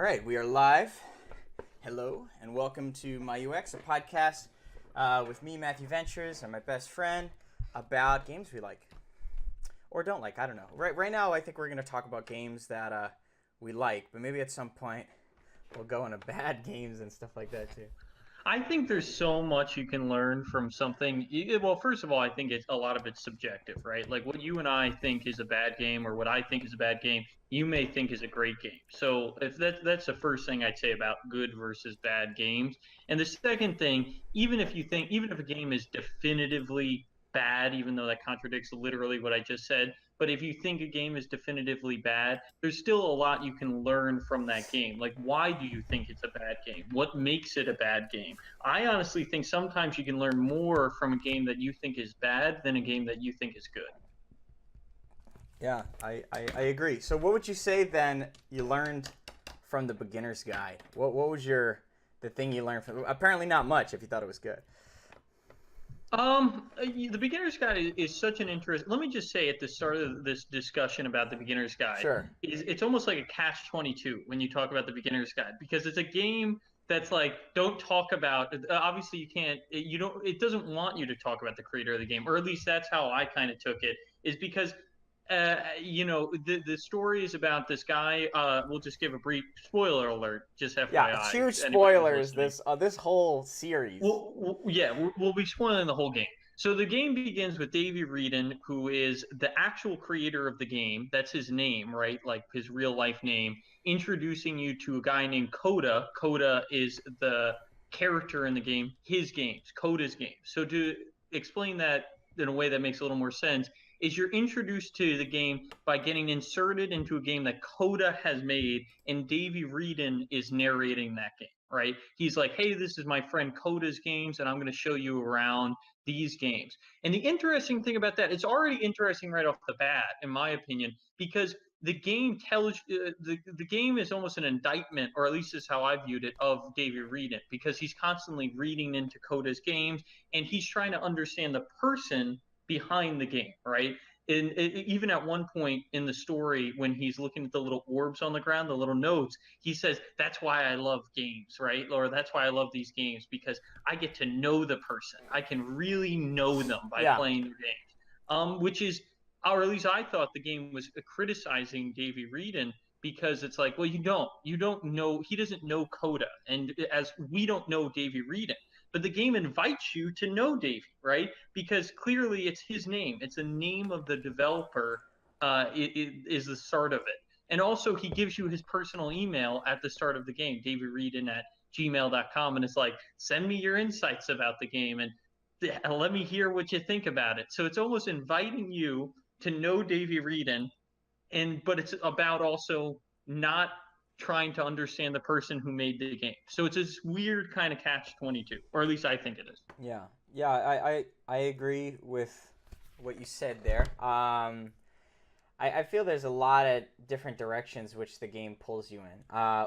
All right, we are live. Hello, and welcome to myUX, a podcast with me, Matthew Ventures, and my best friend about games we like or don't like. I don't know. Right now, I think we're going to talk about games that we like, but maybe at some point we'll go into bad games and stuff like that too. I think there's so much you can learn from something. Well, first of all, I think a lot of it's subjective, right? Like what you and I think is a bad game, or what I think is a bad game, you may think is a great game. So if that's the first thing I'd say about good versus bad games. And the second thing, even if a game is definitively bad, even though that contradicts literally what I just said, but if you think a game is definitively bad, there's still a lot you can learn from that game. Like, why do you think it's a bad game? What makes it a bad game? I honestly think sometimes you can learn more from a game that you think is bad than a game that you think is good. Yeah, I agree. So what would you say then you learned from the beginner's guide? What was the thing you learned from? Apparently not much if you thought it was good. The beginner's guide is such an interest. Let me just say at the start of this discussion about the beginner's guide, Sure. it's almost like a catch-22 when you talk about the beginner's guide because it's a game that's like don't talk about. Obviously, you can't. You don't. It doesn't want you to talk about the creator of the game, or at least that's how I kind of took it. Is because the story is about this guy. We'll just give a brief spoiler alert, just Yeah, it's FYI. huge Anybody who's spoilers. listening. This whole series. We'll be spoiling the whole game. So the game begins with Davey Wreden, who is the actual creator of the game. That's his name, right? Like his real life name, introducing you to a guy named Coda. Coda is the character in the game, his games, Coda's games. So to explain that in a way that makes a little more sense, is you're introduced to the game by getting inserted into a game that Coda has made, and Davey Wreden is narrating that game, right? He's like, hey, this is my friend Coda's games, and I'm going to show you around these games. And the interesting thing about that, it's already interesting right off the bat, in my opinion, because the game tells the game is almost an indictment, or at least is how I viewed it, of Davey Wreden, because he's constantly reading into Coda's games, and he's trying to understand the person behind the game, right? And even at one point in the story, when he's looking at the little orbs on the ground, the little notes, he says, "That's why I love games, right? Or that's why I love these games because I get to know the person. I can really know them by Yeah. playing the games." Which is, or at least I thought the game was criticizing Davey Wreden because it's like, well, you don't know, he doesn't know Coda, and as we don't know Davey Wreden, but the game invites you to know Davey, right? Because clearly it's his name. It's the name of the developer. It is the start of it, and also he gives you his personal email at the start of the game, davyreeden@gmail.com, and it's like, send me your insights about the game and let me hear what you think about it. So it's almost inviting you to know Davey Wreden, but it's about also not trying to understand the person who made the game. So it's this weird kind of catch-22, or at least I think it is. Yeah. Yeah, I agree with what you said there. I feel there's a lot of different directions which the game pulls you in.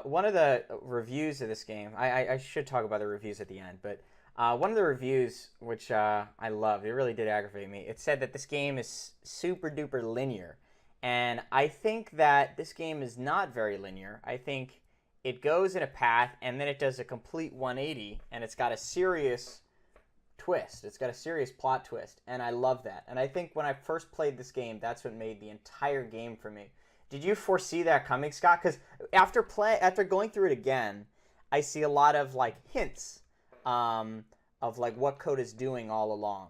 One of the reviews of this game, I should talk about the reviews at the end, but one of the reviews, which I loved, it really did aggravate me, it said that this game is super duper linear. And I think that this game is not very linear. I think it goes in a path and then it does a complete 180 and it's got a serious twist. It's got a serious plot twist, and I love that. And I think when I first played this game, that's what made the entire game for me. Did you foresee that coming, Scott? Because after going through it again, I see a lot of like hints of like what Code is doing all along.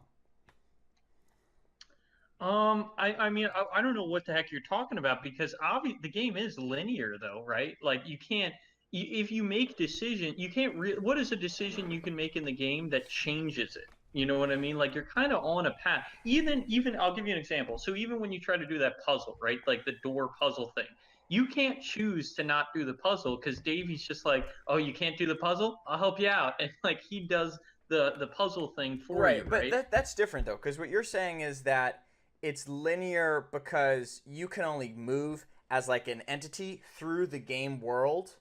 I mean, I don't know what the heck you're talking about because obviously the game is linear though, right? Like you can't, if you make decision, you can't what is a decision you can make in the game that changes it? You know what I mean? Like you're kind of on a path. Even I'll give you an example. So even when you try to do that puzzle, right? Like the door puzzle thing, you can't choose to not do the puzzle because Davey's just like, oh, you can't do the puzzle? I'll help you out. And like he does the puzzle thing for you, Right, but right? that's different though, because what you're saying is that it's linear because you can only move as like an entity through the game world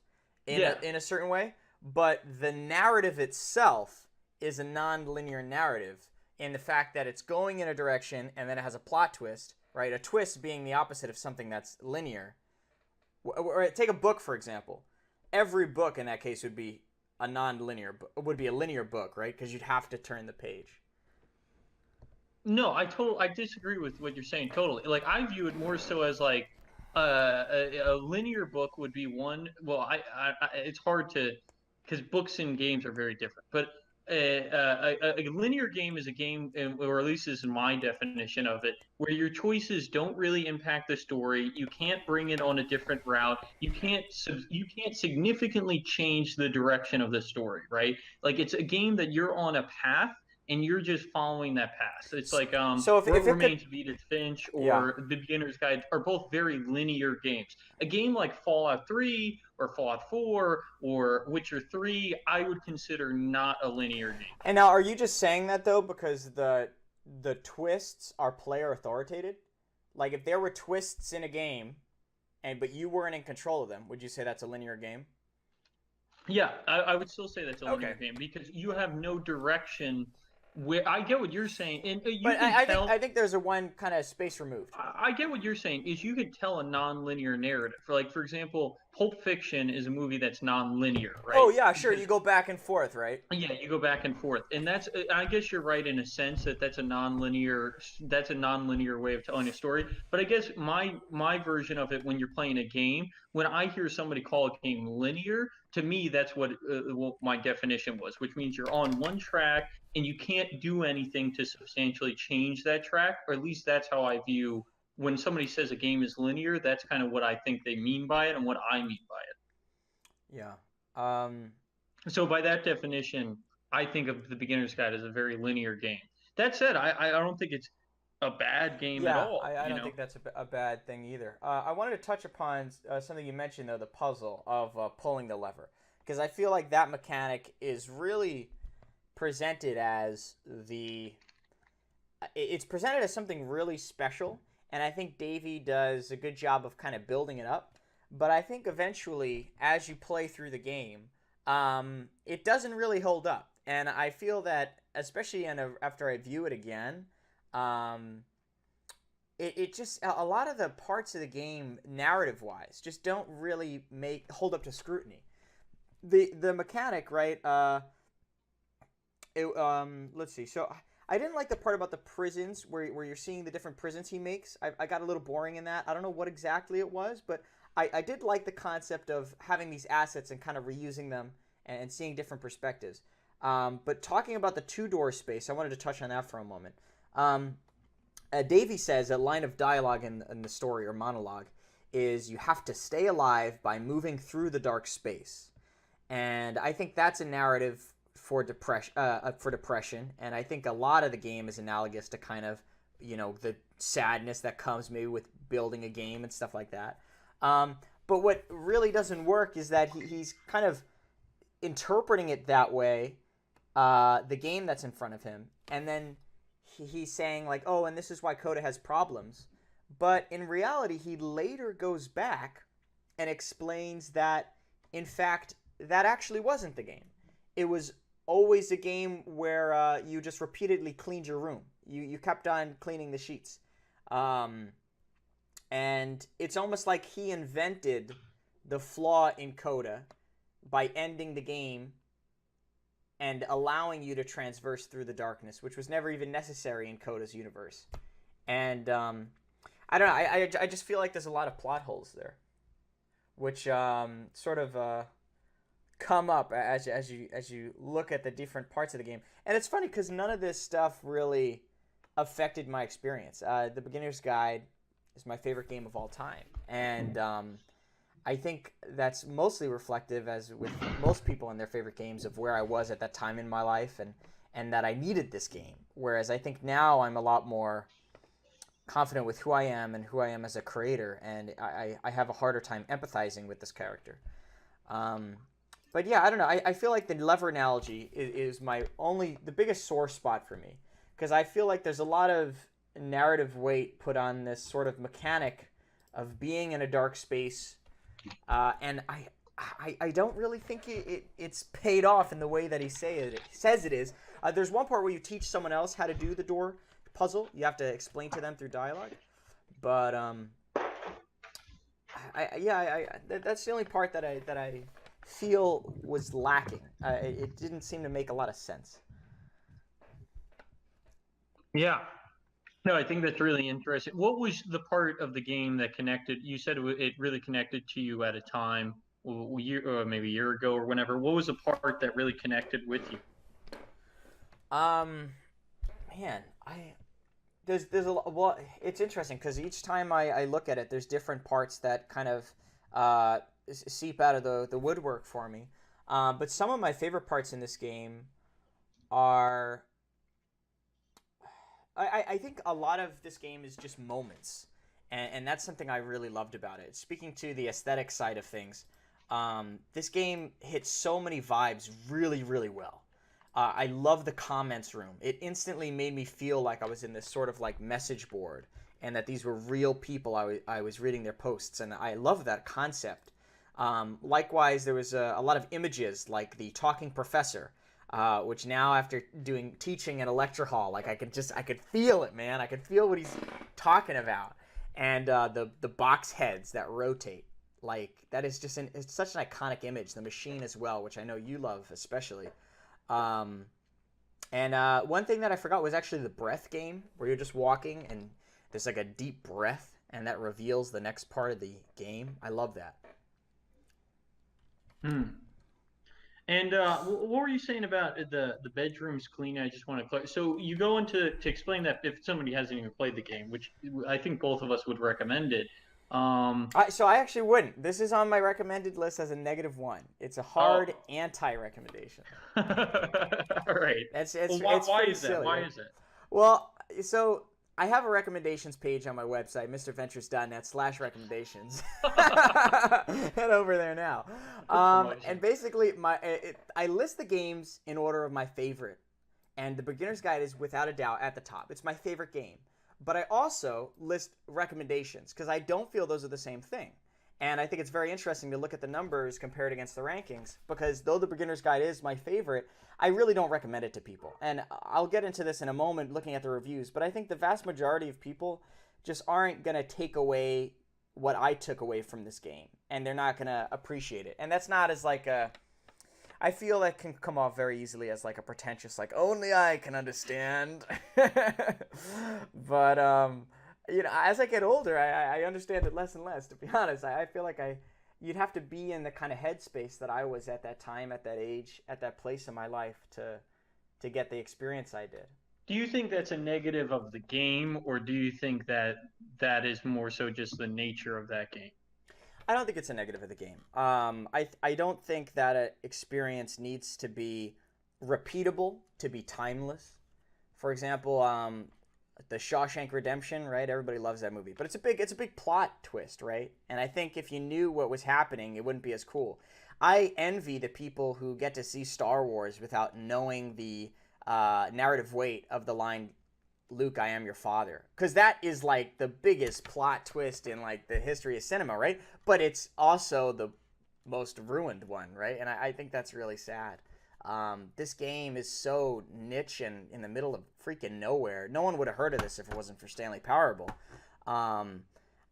Yeah. in a certain way, but the narrative itself is a non-linear narrative in the fact that it's going in a direction and then it has a plot twist, right? A twist being the opposite of something that's linear. Or take a book, for example. every book in that case would be a non-linear would be a linear book, right? Because you'd have to turn the page. No, I disagree with what you're saying totally. Like I view it more so as like a linear book would be one. Well, it's hard to because books and games are very different. But a linear game is a game, or at least this is my definition of it, where your choices don't really impact the story. You can't bring it on a different route. You can't significantly change the direction of the story, right? Like it's a game that you're on a path and you're just following that path. It's like So What if it could, Remains of Edith Finch yeah. or The Beginner's Guide are both very linear games. A game like Fallout 3 or Fallout 4 or Witcher 3, I would consider not a linear game. And now, are you just saying that though because the twists are player authoritative? Like if there were twists in a game, and but you weren't in control of them, would you say that's a linear game? Yeah, I would still say that's a linear Okay. game because you have no direction. Where I get what you're saying, and you But can I tell. think there's a one kind of space removed. I get what you're saying. Is you could tell a non-linear narrative. For example, Pulp Fiction is a movie that's non-linear, right? Oh yeah, sure. Because You go back and forth, right? yeah, you go back and forth, and that's. I guess you're right in a sense that that's a non-linear. That's a non-linear way of telling a story. But I guess my version of it when you're playing a game, when I hear somebody call a game linear, to me that's what my definition was, which means you're on one track and you can't do anything to substantially change that track, or at least that's how I view when somebody says a game is linear. That's kind of what I think they mean by it and what I mean by it. Yeah. Um, So by that definition, I think of the Beginner's Guide as a very linear game. That said, I don't think it's a bad game at yeah, all. I don't think that's a bad thing either. I wanted to touch upon something you mentioned though, the puzzle of pulling the lever, because I feel like that mechanic is really presented as it's presented as something really special, and I think Davey does a good job of kind of building it up. But I think eventually, as you play through the game, it doesn't really hold up, and I feel that especially after I view it again, um, it just a lot of the parts of the game narrative wise just don't really make hold up to scrutiny. The mechanic, right? Let's see. So I didn't like the part about the prisons where you're seeing the different prisons he makes. I got a little boring in that. I don't know what exactly it was, but I did like the concept of having these assets and kind of reusing them and seeing different perspectives. But talking about the two-door space, I wanted to touch on that for a moment. Davey says a line of dialogue in the story or monologue is you have to stay alive by moving through the dark space. And I think that's a narrative for depression, and I think a lot of the game is analogous to kind of the sadness that comes maybe with building a game and stuff like that. But what really doesn't work is that he's kind of interpreting it that way, the game that's in front of him, and then he's saying like, oh, and this is why Coda has problems. But in reality, he later goes back and explains that, in fact, that actually wasn't the game. It was always a game where you just repeatedly cleaned your room. You kept on cleaning the sheets. And it's almost like he invented the flaw in Coda by ending the game and allowing you to transverse through the darkness, which was never even necessary in Coda's universe. And I don't know. I just feel like there's a lot of plot holes there, which sort of come up as you look at the different parts of the game. And it's funny because none of this stuff really affected my experience. The Beginner's Guide is my favorite game of all time, and I think that's mostly reflective, as with most people in their favorite games, of where I was at that time in my life, and that I needed this game. Whereas I think now I'm a lot more confident with who I am and who I am as a creator, and I have a harder time empathizing with this character. But yeah, I don't know. I feel like the lever analogy is the biggest sore spot for me, because I feel like there's a lot of narrative weight put on this sort of mechanic of being in a dark space, and I don't really think it's paid off in the way that he says it is. There's one part where you teach someone else how to do the door puzzle. You have to explain to them through dialogue, but that's the only part that I feel was lacking. It didn't seem to make a lot of sense. Yeah. No, I think that's really interesting. What was the part of the game that connected? You said it really connected to you at a time, a year or maybe a year ago or whenever. What was the part that really connected with you? Um, Man, I there's a well, it's interesting because each time I look at it, there's different parts that kind of uh, seep out of the woodwork for me. But some of my favorite parts in this game are I think a lot of this game is just moments, and that's something I really loved about it. Speaking to the aesthetic side of things, this game hits so many vibes really, really well. I love the comments room. It instantly made me feel like I was in this sort of like message board, and that these were real people. I was reading their posts, and I love that concept. Likewise, there was a lot of images like the talking professor, which now after doing teaching at a lecture hall, like I could feel it, man. I could feel what he's talking about, and the box heads that rotate, like that is just it's such an iconic image. The machine as well, which I know you love especially. Um, and one thing that I forgot was actually the breath game, where you're just walking and there's like a deep breath, and that reveals the next part of the game. I love that. Hmm. And what were you saying about the bedrooms clean? I just want to clarify. So you go into to explain that if somebody hasn't even played the game, which I think both of us would recommend it. So I actually wouldn't. This is on my recommended list as a -1. It's a Oh, hard anti-recommendation. all right. Well, It's why pretty is that? silly, Why right? is it? Well, so I have a recommendations page on my website, mrventures.net/recommendations. Head over there now. Good And promotion. basically, I list the games in order of my favorite, and the beginner's guide is without a doubt at the top. It's my favorite game. But I also list recommendations because I don't feel those are the same thing. And I think it's very interesting to look at the numbers compared against the rankings because though the beginner's guide is my favorite, I really don't recommend it to people. And I'll get into this in a moment looking at the reviews, but I think the vast majority of people just aren't going to take away what I took away from this game, and they're not going to appreciate it. And that's not as like a I feel that can come off very easily as like a pretentious, like only I can understand. But as I get older, I understand it less and less. To be honest, I feel like you'd have to be in the kind of headspace that I was at that time, at that age, at that place in my life to get the experience I did. Do you think that's a negative of the game, or do you think that that is more so just the nature of that game? I don't think it's a negative of the game. I don't think that an experience needs to be repeatable to be timeless. For example, the Shawshank Redemption, right? Everybody loves that movie, but it's a big plot twist, right? And I think if you knew what was happening, it wouldn't be as cool. I envy the people who get to see Star Wars without knowing the narrative weight of the line Luke, I am your father. Because that is like the biggest plot twist in like the history of cinema, right? But it's also the most ruined one, right? And I think that's really sad. This game is so niche and in the middle of freaking nowhere. No one would have heard of this if it wasn't for Stanley Parable. Um,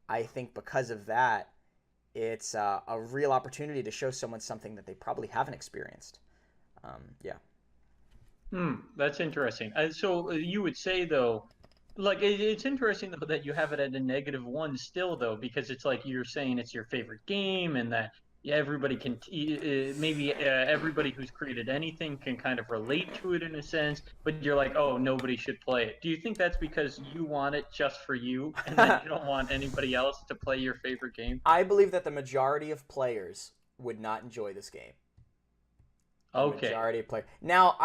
I think because of that, it's a real opportunity to show someone something that they probably haven't experienced. Yeah. Hmm, that's interesting. So you would say though, like it's interesting though that you have it at a -1 still though, because it's like you're saying it's your favorite game and that yeah, everybody can maybe everybody who's created anything can kind of relate to it in a sense, but you're like, oh, nobody should play it. Do you think that's because you want it just for you and then you don't want anybody else to play your favorite game? I believe that the majority of players would not enjoy this game. The Okay. majority of players. Now,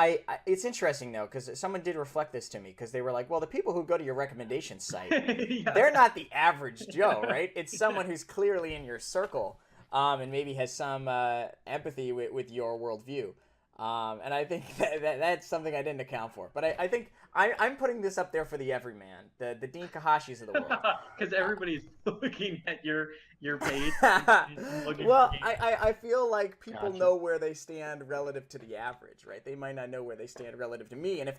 it's interesting though because someone did reflect this to me because they were like, "Well, the people who go to your recommendation site, they're Yeah. not the average Joe, right? It's someone who's clearly in your circle, and maybe has some empathy with your worldview." And I think that's something I didn't account for. But I think I'm putting this up there for the everyman, the Dean Kahashis of the world. Because everybody's looking at your page and looking for Well, games. I feel like people Gotcha. know where they stand relative to the average, right? They might not know where they stand relative to me, and if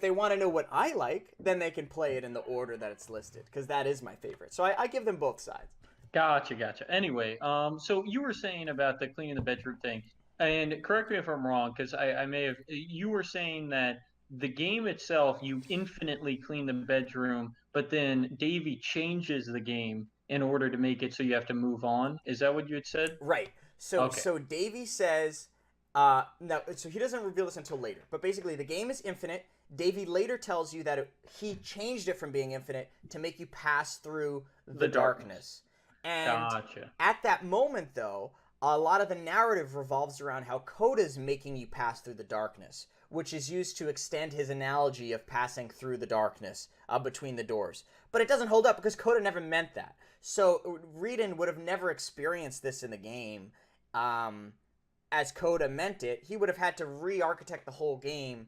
they want to know what I like, then they can play it in the order that it's listed, because that is my favorite. So I give them both sides. Gotcha, gotcha. Anyway, so you were saying about the cleaning the bedroom thing, and correct me if I'm wrong, because I may have. You were saying that the game itself, you infinitely clean the bedroom, but then Davy changes the game in order to make it so you have to move on. Is that what you had said? Right. So Okay. so Davy says, no. So he doesn't reveal this until later. But basically, the game is infinite. Davy later tells you that he changed it from being infinite to make you pass through the The darkness. darkness. And Gotcha. at that moment, though, a lot of the narrative revolves around how Coda's making you pass through the darkness, which is used to extend his analogy of passing through the darkness between the doors. But it doesn't hold up because Coda never meant that. So Reedon would have never experienced this in the game as Coda meant it. He would have had to re-architect the whole game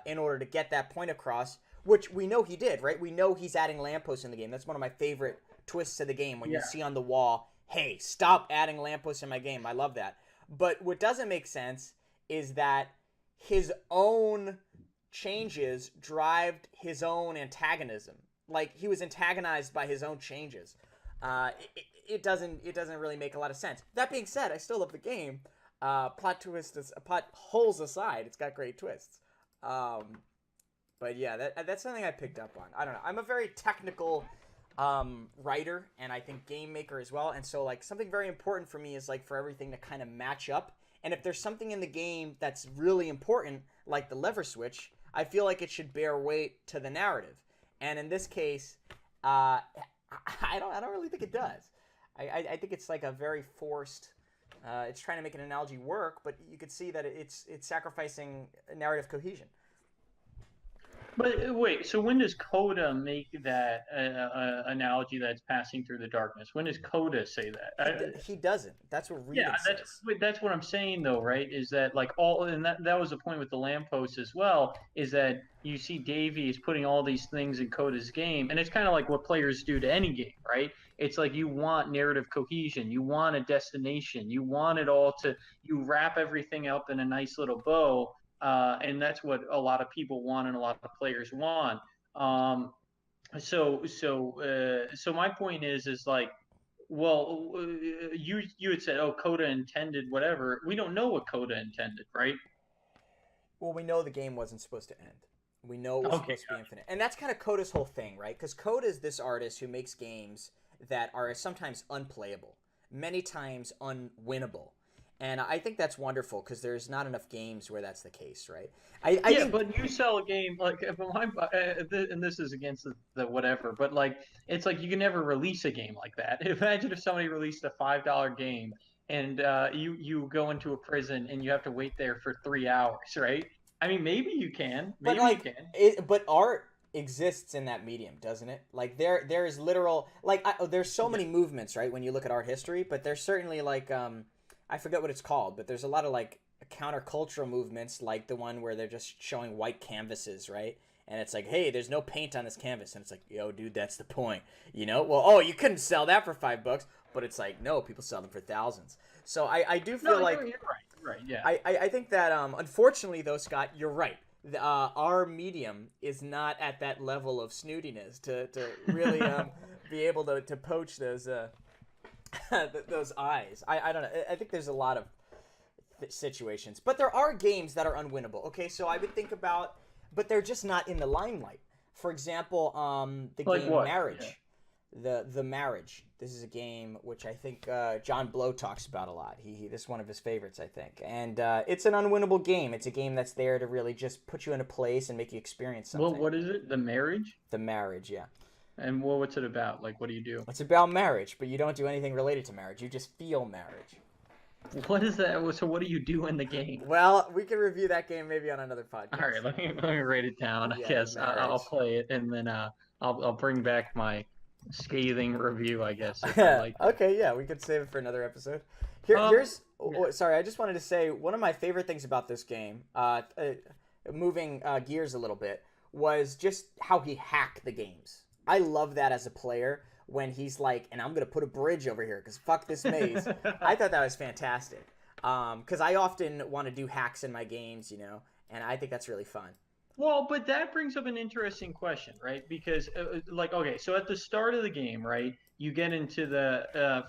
in order to get that point across, which we know he did, right? We know he's adding lampposts in the game. That's one of my favorite twists of the game when you Yeah. see on the wall, hey, stop adding lampposts in my game. I love that. But what doesn't make sense is that his own changes drive his own antagonism. Like he was antagonized by his own changes. It doesn't really make a lot of sense. That being said, I still love the game. Plot holes aside, it's got great twists. But yeah, that's something I picked up on. I don't know. I'm a very technical writer, and I think game maker as well. And so like something very important for me is like for everything to kind of match up. And if there's something in the game that's really important, like the lever switch, I feel like it should bear weight to the narrative. And in this case, I don't really think it does. I think it's like a very forced. It's trying to make an analogy work, but you could see that it's sacrificing narrative cohesion. But wait, so when does Coda make that analogy that's passing through the darkness? When does Coda say that? He doesn't. That's what Yeah, Reedon says. that's what I'm saying though, right? Is that like all, and that was the point with the lamppost as well, is that you see Davey is putting all these things in Coda's game, and it's kind of like what players do to any game, right? It's like you want narrative cohesion, you want a destination, you want it all to, you wrap everything up in a nice little bow, and that's what a lot of people want and a lot of players want. Um, so my point is like, well, you had said, oh, Coda intended whatever. We don't know what Coda intended, right? Well, we know the game wasn't supposed to end. We know it was Okay, supposed to be infinite. And that's kind of Coda's whole thing, right? Because Coda is this artist who makes games that are sometimes unplayable, many times unwinnable. And I think that's wonderful because there's not enough games where that's the case, right? I yeah, think, but you sell a game like if and this is against the whatever, but like it's like you can never release a game like that. Imagine if somebody released a $5 game and you go into a prison and you have to wait there for 3 hours, right? I mean, but maybe you like, can. but art exists in that medium, doesn't it? Like there is literal like there's so Yeah. many movements, right? When you look at art history, but there's certainly like I forget what it's called, but there's a lot of like countercultural movements, like the one where they're just showing white canvases, right? And it's like, hey, there's no paint on this canvas, and it's like, yo, dude, that's the point, you know? Well, oh, you couldn't sell that for $5, but it's like, no, people sell them for thousands. So I do No, feel like you're right. You're right. Yeah. I think that unfortunately though, Scott, you're right. Our medium is not at that level of snootiness to really be able to poach those those eyes. I don't know. I think there's a lot of situations, but there are games that are unwinnable. Okay, so I would think about, but they're just not in the limelight. For example, the Like game what? Yeah. Marriage, the Marriage. This is a game which I think John Blow talks about a lot. This is one of his favorites, I think, and it's an unwinnable game. It's a game that's there to really just put you in a place and make you experience Well, something. what is it? The marriage? The Marriage, yeah. And what's it about? Like, what do you do? It's about marriage, but you don't do anything related to marriage. You just feel marriage. What is that? So, what do you do in the game? Well, we can review that game maybe on another All podcast. right, let me write it down. I Yeah, the guess I'll Marriage. play it and then I'll bring back my scathing review. I guess if I like it. Okay, yeah, we could save it for another episode. Um, yeah. Sorry, I just wanted to say one of my favorite things about this game, moving gears a little bit, was just how he hacked the games. I love that as a player when he's like, and I'm gonna put a bridge over here because fuck this maze. I thought that was fantastic. Because I often want to do hacks in my games, you know, and I think that's really fun. Well, but that brings up an interesting question, right? Because, like, okay, so at the start of the game, right, you get into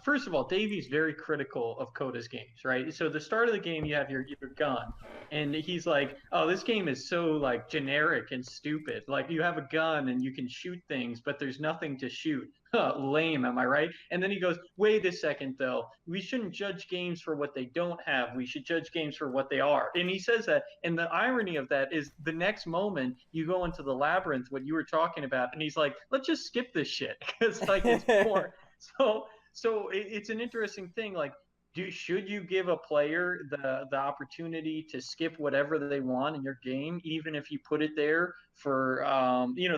first of all, Davy's very critical of Coda's games, right? So the start of the game, you have your gun, and he's like, "Oh, this game is so like generic and stupid. Like, you have a gun and you can shoot things, but there's nothing to shoot. Huh, lame, am I right?" And then he goes, "Wait a second, though. We shouldn't judge games for what they don't have. We should judge games for what they are." And he says that, and the irony of that is the next moment you go into the labyrinth, what you were talking about, and he's like, "Let's just skip this shit because like it's boring." It's an interesting thing. Like, should you give a player the opportunity to skip whatever they want in your game, even if you put it there for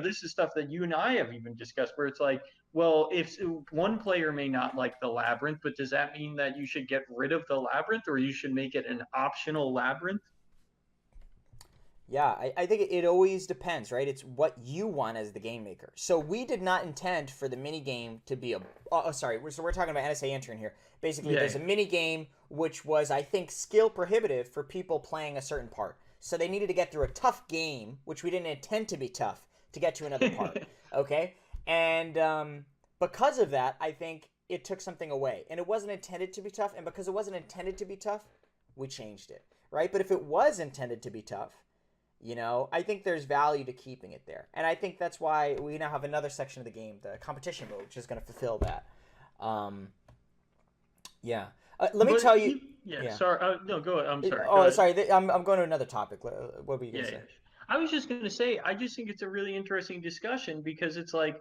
this is stuff that you and I have even discussed, where it's like, well, if one player may not like the labyrinth, but does that mean that you should get rid of the labyrinth, or you should make it an optional labyrinth? Yeah, I think it always depends, right? It's what you want as the game maker. So we did not intend for the mini game to be a. Oh, sorry. So we're talking about NSA Intern here. Basically, Yeah. there's a mini game which was, I think, skill prohibitive for people playing a certain part. So they needed to get through a tough game, which we didn't intend to be tough, to get to another part. Okay, and because of that, I think it took something away, and it wasn't intended to be tough. And because it wasn't intended to be tough, we changed it, right? But if it was intended to be tough, I think there's value to keeping it there. And I think that's why we now have another section of the game, the competition mode, which is going to fulfill that. Um, yeah. Let me But tell you. yeah, Yeah. sorry. No, go ahead. I'm sorry. Go Oh, ahead. sorry. I'm going to another topic. What were you going Yeah, to yeah. say? I was just gonna say, I just think it's a really interesting discussion because it's like,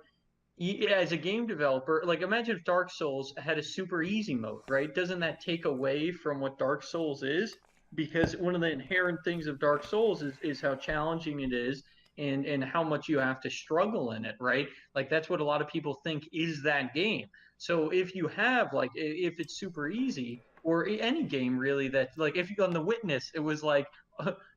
as a game developer, like imagine if Dark Souls had a super easy mode, right? Doesn't that take away from what Dark Souls is? Because one of the inherent things of Dark Souls is how challenging it is and how much you have to struggle in it, right? Like that's what a lot of people think is that game. So if you have like if it's super easy or any game really that like if you on The Witness, it was like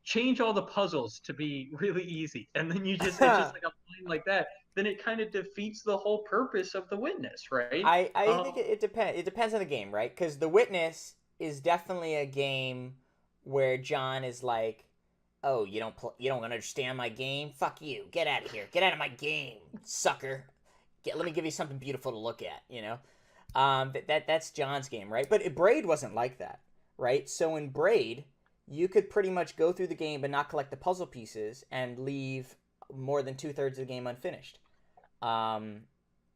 change all the puzzles to be really easy, and then it's just like a line like that, then it kind of defeats the whole purpose of the witness, right? I think it depends. It depends on the game, right? Because The Witness is definitely a game where John is like, "Oh, you don't understand my game? Fuck you! Get out of here! Get out of my game, sucker! Let me give you something beautiful to look at." That's John's game, right? But Braid wasn't like that, right? So in Braid, you could pretty much go through the game but not collect the puzzle pieces and leave more than 2/3 of the game unfinished. Um,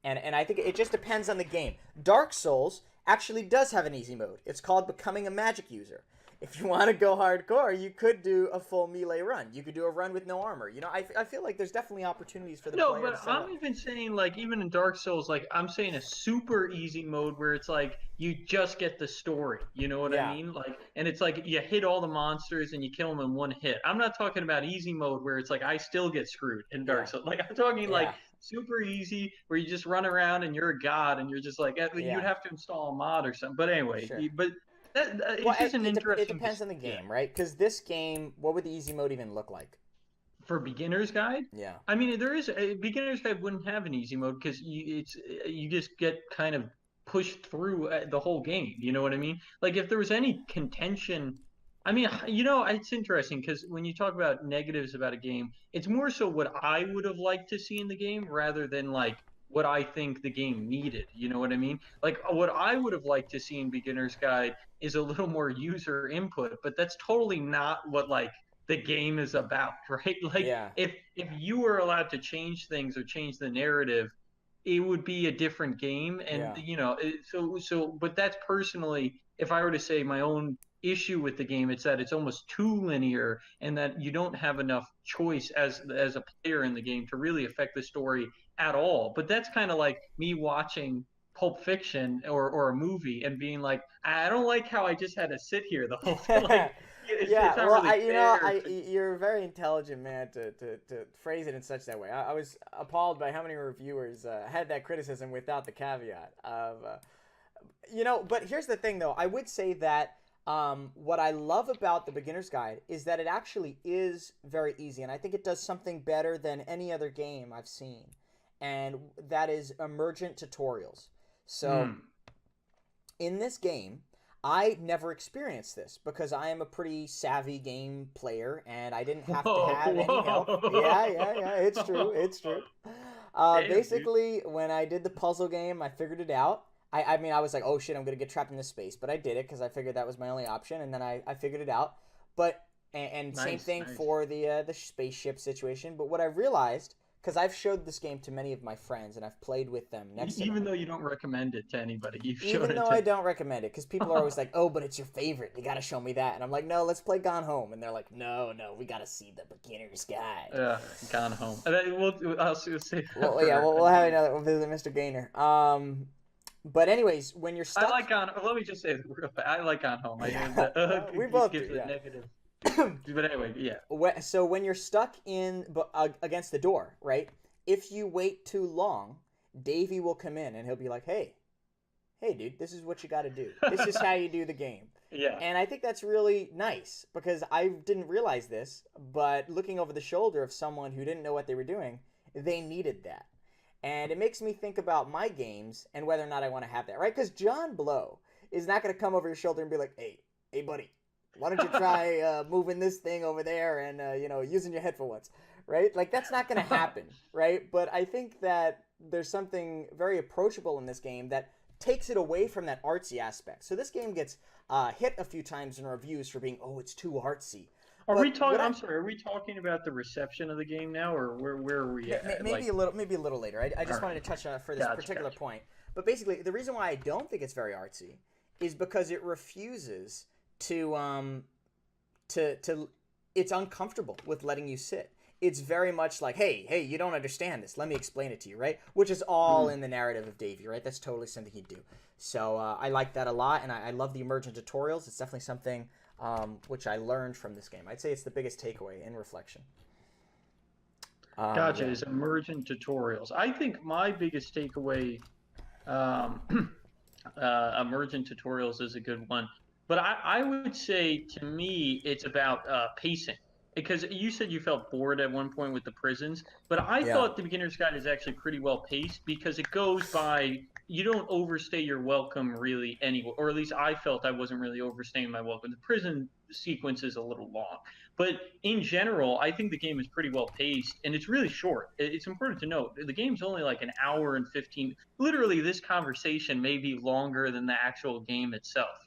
and I think it just depends on the game. Dark Souls actually does have an easy mode. It's called Becoming a Magic User. If you want to go hardcore, you could do a full melee run. You could do a run with no armor. I feel like there's definitely opportunities for the No, player to but set I'm up. even saying like even in Dark Souls, like I'm saying a super easy mode where it's like you just get the story. You know what I Yeah, mean? Like, and it's like you hit all the monsters and you kill them in one hit. I'm not talking about easy mode where it's like I still get screwed in Dark yeah, Souls. Like I'm talking like yeah, super easy where you just run around and you're a god and you're just like you'd yeah. have to install a mod or something. But anyway, Sure. but Well, it's just an it interesting, depends on the yeah. game, right? Because this game, what would the easy mode even look like? For beginner's guide, Yeah, I mean, there is a beginner's guide wouldn't have an easy mode because you just get kind of pushed through the whole game. You know what I mean? Like if there was any contention, I mean, it's interesting because when you talk about negatives about a game, it's more so what I would have liked to see in the game rather than like what I think the game needed. You know what I mean? Like what I would have liked to see in beginner's guide is a little more user input, but that's totally not what like the game is about, right? Like yeah, if you were allowed to change things or change the narrative, it would be a different game. And yeah, but that's personally, if I were to say my own issue with the game, it's that it's almost too linear and that you don't have enough choice as a player in the game to really affect the story at all. But that's kind of like me watching Pulp Fiction or a movie and being like, I don't like how I just had to sit here the whole time. Like it's yeah. not Well, really fair to. you're a very intelligent man to phrase it in such that way. I was appalled by how many reviewers had that criticism without the caveat of, But here's the thing, though. I would say that what I love about the beginner's guide is that it actually is very easy, and I think it does something better than any other game I've seen, and that is emergent tutorials. So Hmm. in this game, I never experienced this because I am a pretty savvy game player and I didn't have to Whoa, have any help. Yeah, yeah, yeah. It's true. It's whoa. true. Damn, dude. Basically, when I did the puzzle game, I figured it out. I mean, I was like, oh shit, I'm gonna get trapped in this space, but I did it because I figured that was my only option, and then I figured it out. But and same Nice, thing nice. for the spaceship situation. But what I realized, because I've showed this game to many of my friends and I've played with them next to them, Even though you don't recommend it to anybody, you've shown even it though to. I don't recommend it, because people are always like, "Oh, but it's your favorite. You got to show me that." And I'm like, "No, let's play Gone Home." And they're like, "No, no, we got to see the beginner's guide." Uh, Gone home. And then I'll say that Well, yeah, for we'll have another. another. We'll visit Mr. Gainer. But anyways, when you're I stuck, like Gone. Let me just say it real fast. I like Gone home. I know the we it both do. gives a Yeah. negative. But anyway, yeah. So when you're stuck in against the door, right? If you wait too long, Davey will come in and he'll be like, hey, dude, this is what you got to do. This is how you do the game." Yeah. And I think that's really nice because I didn't realize this, but looking over the shoulder of someone who didn't know what they were doing, they needed that. And it makes me think about my games and whether or not I want to have that, right? Because John Blow is not going to come over your shoulder and be like, hey, buddy, why don't you try moving this thing over there and, using your head for once, right? Like, that's not going to happen, right? But I think that there's something very approachable in this game that takes it away from that artsy aspect. So this game gets hit a few times in reviews for being, oh, it's too artsy. Are we But talking? I'm sorry. Are we talking about the reception of the game now, or where are we at? maybe Like, a little later. I all just wanted right, to touch on it for this gotcha, particular gotcha. point. But basically, the reason why I don't think it's very artsy is because it refuses to it's uncomfortable with letting you sit. It's very much like, hey, you don't understand this. Let me explain it to you, right? Which is all Mm. in the narrative of Davey, right? That's totally something he'd do. So I like that a lot, and I love the emergent tutorials. It's definitely something which I learned from this game. I'd say it's the biggest takeaway in reflection. Gotcha. Yeah. Is emergent tutorials. I think my biggest takeaway, um, emergent tutorials is a good one. But I would say to me, it's about pacing. Because you said you felt bored at one point with the prisons, but I Yeah. thought the beginner's guide is actually pretty well paced because it goes by, you don't overstay your welcome really anywhere, or at least I felt I wasn't really overstaying my welcome. The prison sequence is a little long, but in general, I think the game is pretty well paced and it's really short. It's important to note the game's only like an hour and 15. Literally, this conversation may be longer than the actual game itself.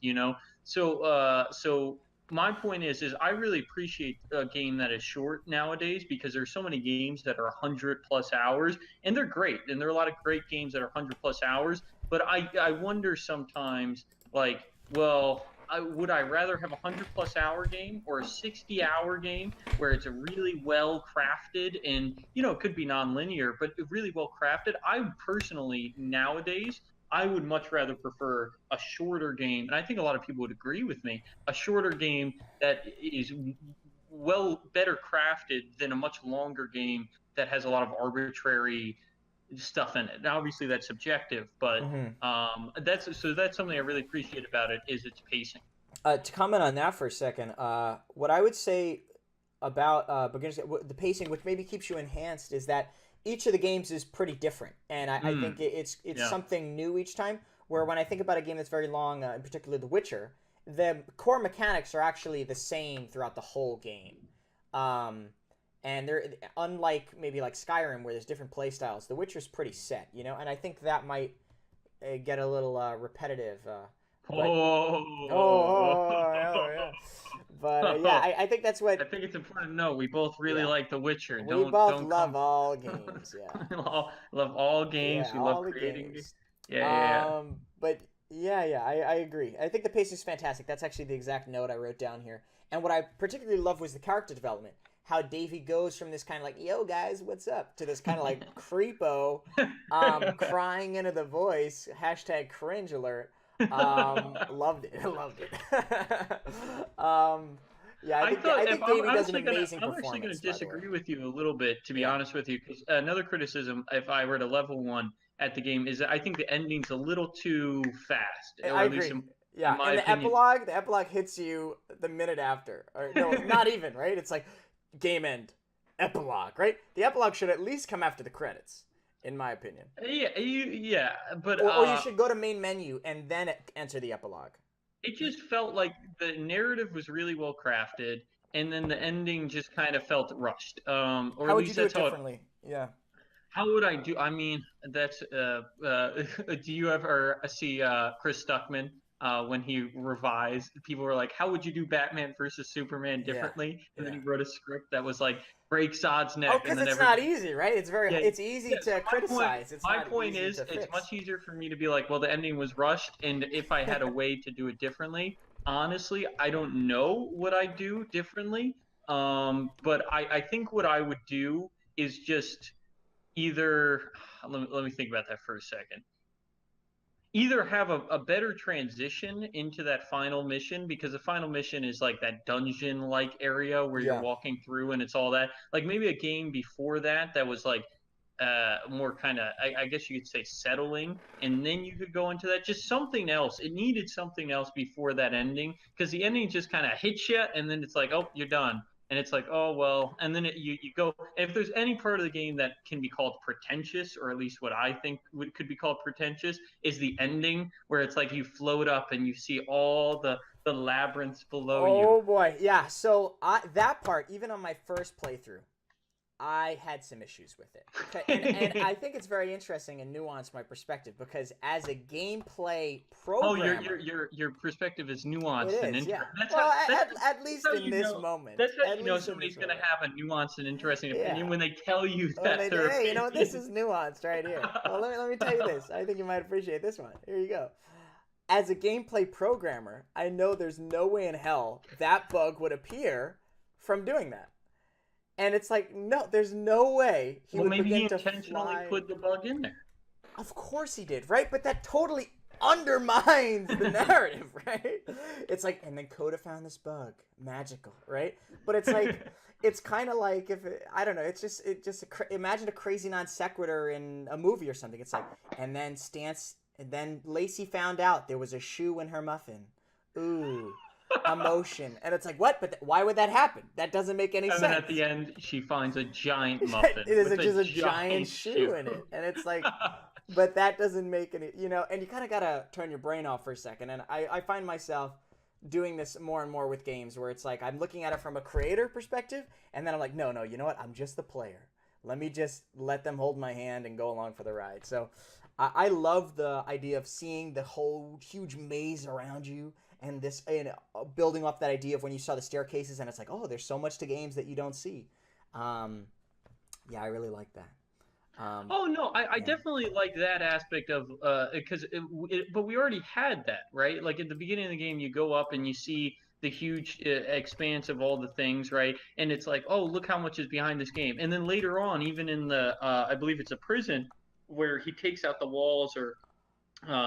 So my point is I really appreciate a game that is short nowadays because there's so many games that are 100 plus hours and they're great and there are a lot of great games that are 100 plus hours, but I wonder sometimes, like, well, would I rather have a 100 plus hour game or a 60-hour game where it's a really well crafted and it could be non-linear but really well crafted? I personally nowadays I would much rather prefer a shorter game, and I think a lot of people would agree with me, a shorter game that is better crafted than a much longer game that has a lot of arbitrary stuff in it. Now, obviously, that's subjective, but Mm-hmm. that's something I really appreciate about it is its pacing. To comment on that for a second, what I would say about beginners, the pacing, which maybe keeps you enhanced, is that each of the games is pretty different, and I think Mm, it's yeah. something new each time. Where when I think about a game that's very long, in particular The Witcher, the core mechanics are actually the same throughout the whole game. Um, and they're unlike maybe like Skyrim, where there's different play styles. The Witcher's pretty set, and I think that might get a little repetitive. But Oh, yeah. But yeah, I think that's what. I think it's important to know we both really Yeah, like The Witcher. we Don't both don't love come. all games. Yeah, Love all games. yeah, We love all the creating. games. Yeah, yeah, But yeah, I agree. I think the pace is fantastic. That's actually the exact note I wrote down here. And what I particularly love was the character development. How Davey goes from this kind of like, "Yo guys, what's up?" to this kind of like creepo, yeah. crying into the voice. Hashtag cringe alert. Loved it. Loved it. yeah, I I think thought I if think Davey does an I'm amazing actually gonna performance. By the way. disagree with you a little bit, to be Yeah. honest with you, because another criticism, if I were to level one at the game, is that I think the ending's a little too fast, I or at least agree. in Yeah, my and opinion. the epilogue hits you the minute after. Or no, not even, right? It's like game end, epilogue, right? The epilogue should at least come after the credits, in my opinion. Yeah, but Or you should go to main menu and then enter the epilogue. it just felt like the narrative was really well crafted, and then the ending just kind of felt rushed. Or How at would you least do that's it how it. differently? Yeah. How would I do? I mean, that's do you ever see Chris Stuckman when he revised? People were like, "How would you do Batman versus Superman Yeah. differently?" And then Yeah. he wrote a script that was like breaks Zod's Oh, neck, and because then it's not everybody. easy, right? It's very, Yeah, it's easy yeah. So to my point, criticize. It's my not point easy is, to it's fix. much easier for me to be like, well, the ending was rushed, and if I had a way to do it differently, honestly, I don't know what I do differently. But I think what I would do is just either let me think about that for a second. Either have a better transition into that final mission, because the final mission is like that dungeon like area where you're Yeah. walking through and it's all that, like maybe a game before that that was like more kind of, I guess you could say, settling, and then you could go into that, just something else. It needed something else before that ending, because the ending just kind of hits you and then it's like, oh, you're done. And it's like, oh well, and then you go. If there's any part of the game that can be called pretentious, or at least what I think could be called pretentious, is the ending, where it's like you float up and you see all the labyrinths below you. Oh boy, yeah. So that part, even on my first playthrough, I had some issues with it, and I think it's very interesting and nuanced my perspective because as a gameplay Oh, your programmer, your your your perspective is it nuanced and is, yeah. interesting. That's how Well, that's at least how in you this know. moment, That's how at you know least in somebody's this going to moment, have a nuanced and interesting opinion yeah. when they tell you When that they, their hey, this opinion. is nuanced right here. Well, let me tell you this. I think you might appreciate this one. Here you go. As a gameplay programmer, I know there's no way in hell that bug would appear from doing that. And it's like, no, there's no way he Well, would maybe he begin to intentionally fly. put the bug in there. Of course he did, right? But that totally undermines the narrative, right? It's like, and then Coda found this bug, magical, right? But it's like, it's kind of like if I don't know. Imagine a crazy non sequitur in a movie or something. It's like, and then Lacey found out there was a shoe in her muffin. Ooh, emotion, and it's like, what? But why would that happen? That doesn't make any And then at sense. the end, she finds a giant It muffin is with a just a giant giant shoe shoe. in it, and it's like, but that doesn't make any, and you kind of gotta turn your brain off for a second. And I find myself doing this more and more with games where it's like I'm looking at it from a creator perspective, and then I'm like, no, no, you know what? I'm just the player. Let me just let them hold my hand and go along for the ride. So I love the idea of seeing the whole huge maze around you and this and building off that idea of when you saw the staircases and it's like, oh, there's so much to games that you don't see. Um, yeah, I really like that. Um, Oh no, I yeah. definitely like that aspect of because but we already had that, right? Like at the beginning of the game, you go up and you see the huge expanse of all the things, right? And it's like, oh, look how much is behind this game. And then later on, even in the I believe it's a prison where he takes out the walls or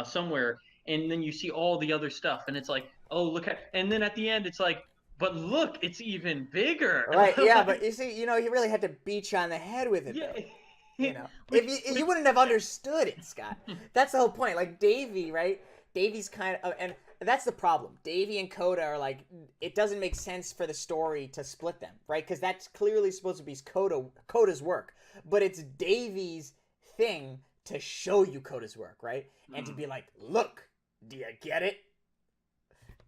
somewhere, and then you see all the other stuff, and it's like, oh, look at, and then at the end, it's like, but look, it's even bigger. Right. Yeah, but Like, you see, he really had to beat you on the head with it, yeah, though. If which you wouldn't have understood it, Scott. That's the whole point. Like Davy, right? Davy's kind of, and that's the problem. Davy and Coda are like, it doesn't make sense for the story to split them, right? Because that's clearly supposed to be Coda's work, but it's Davy's thing to show you Coda's work, right? And to mm, be like, look, do you get it?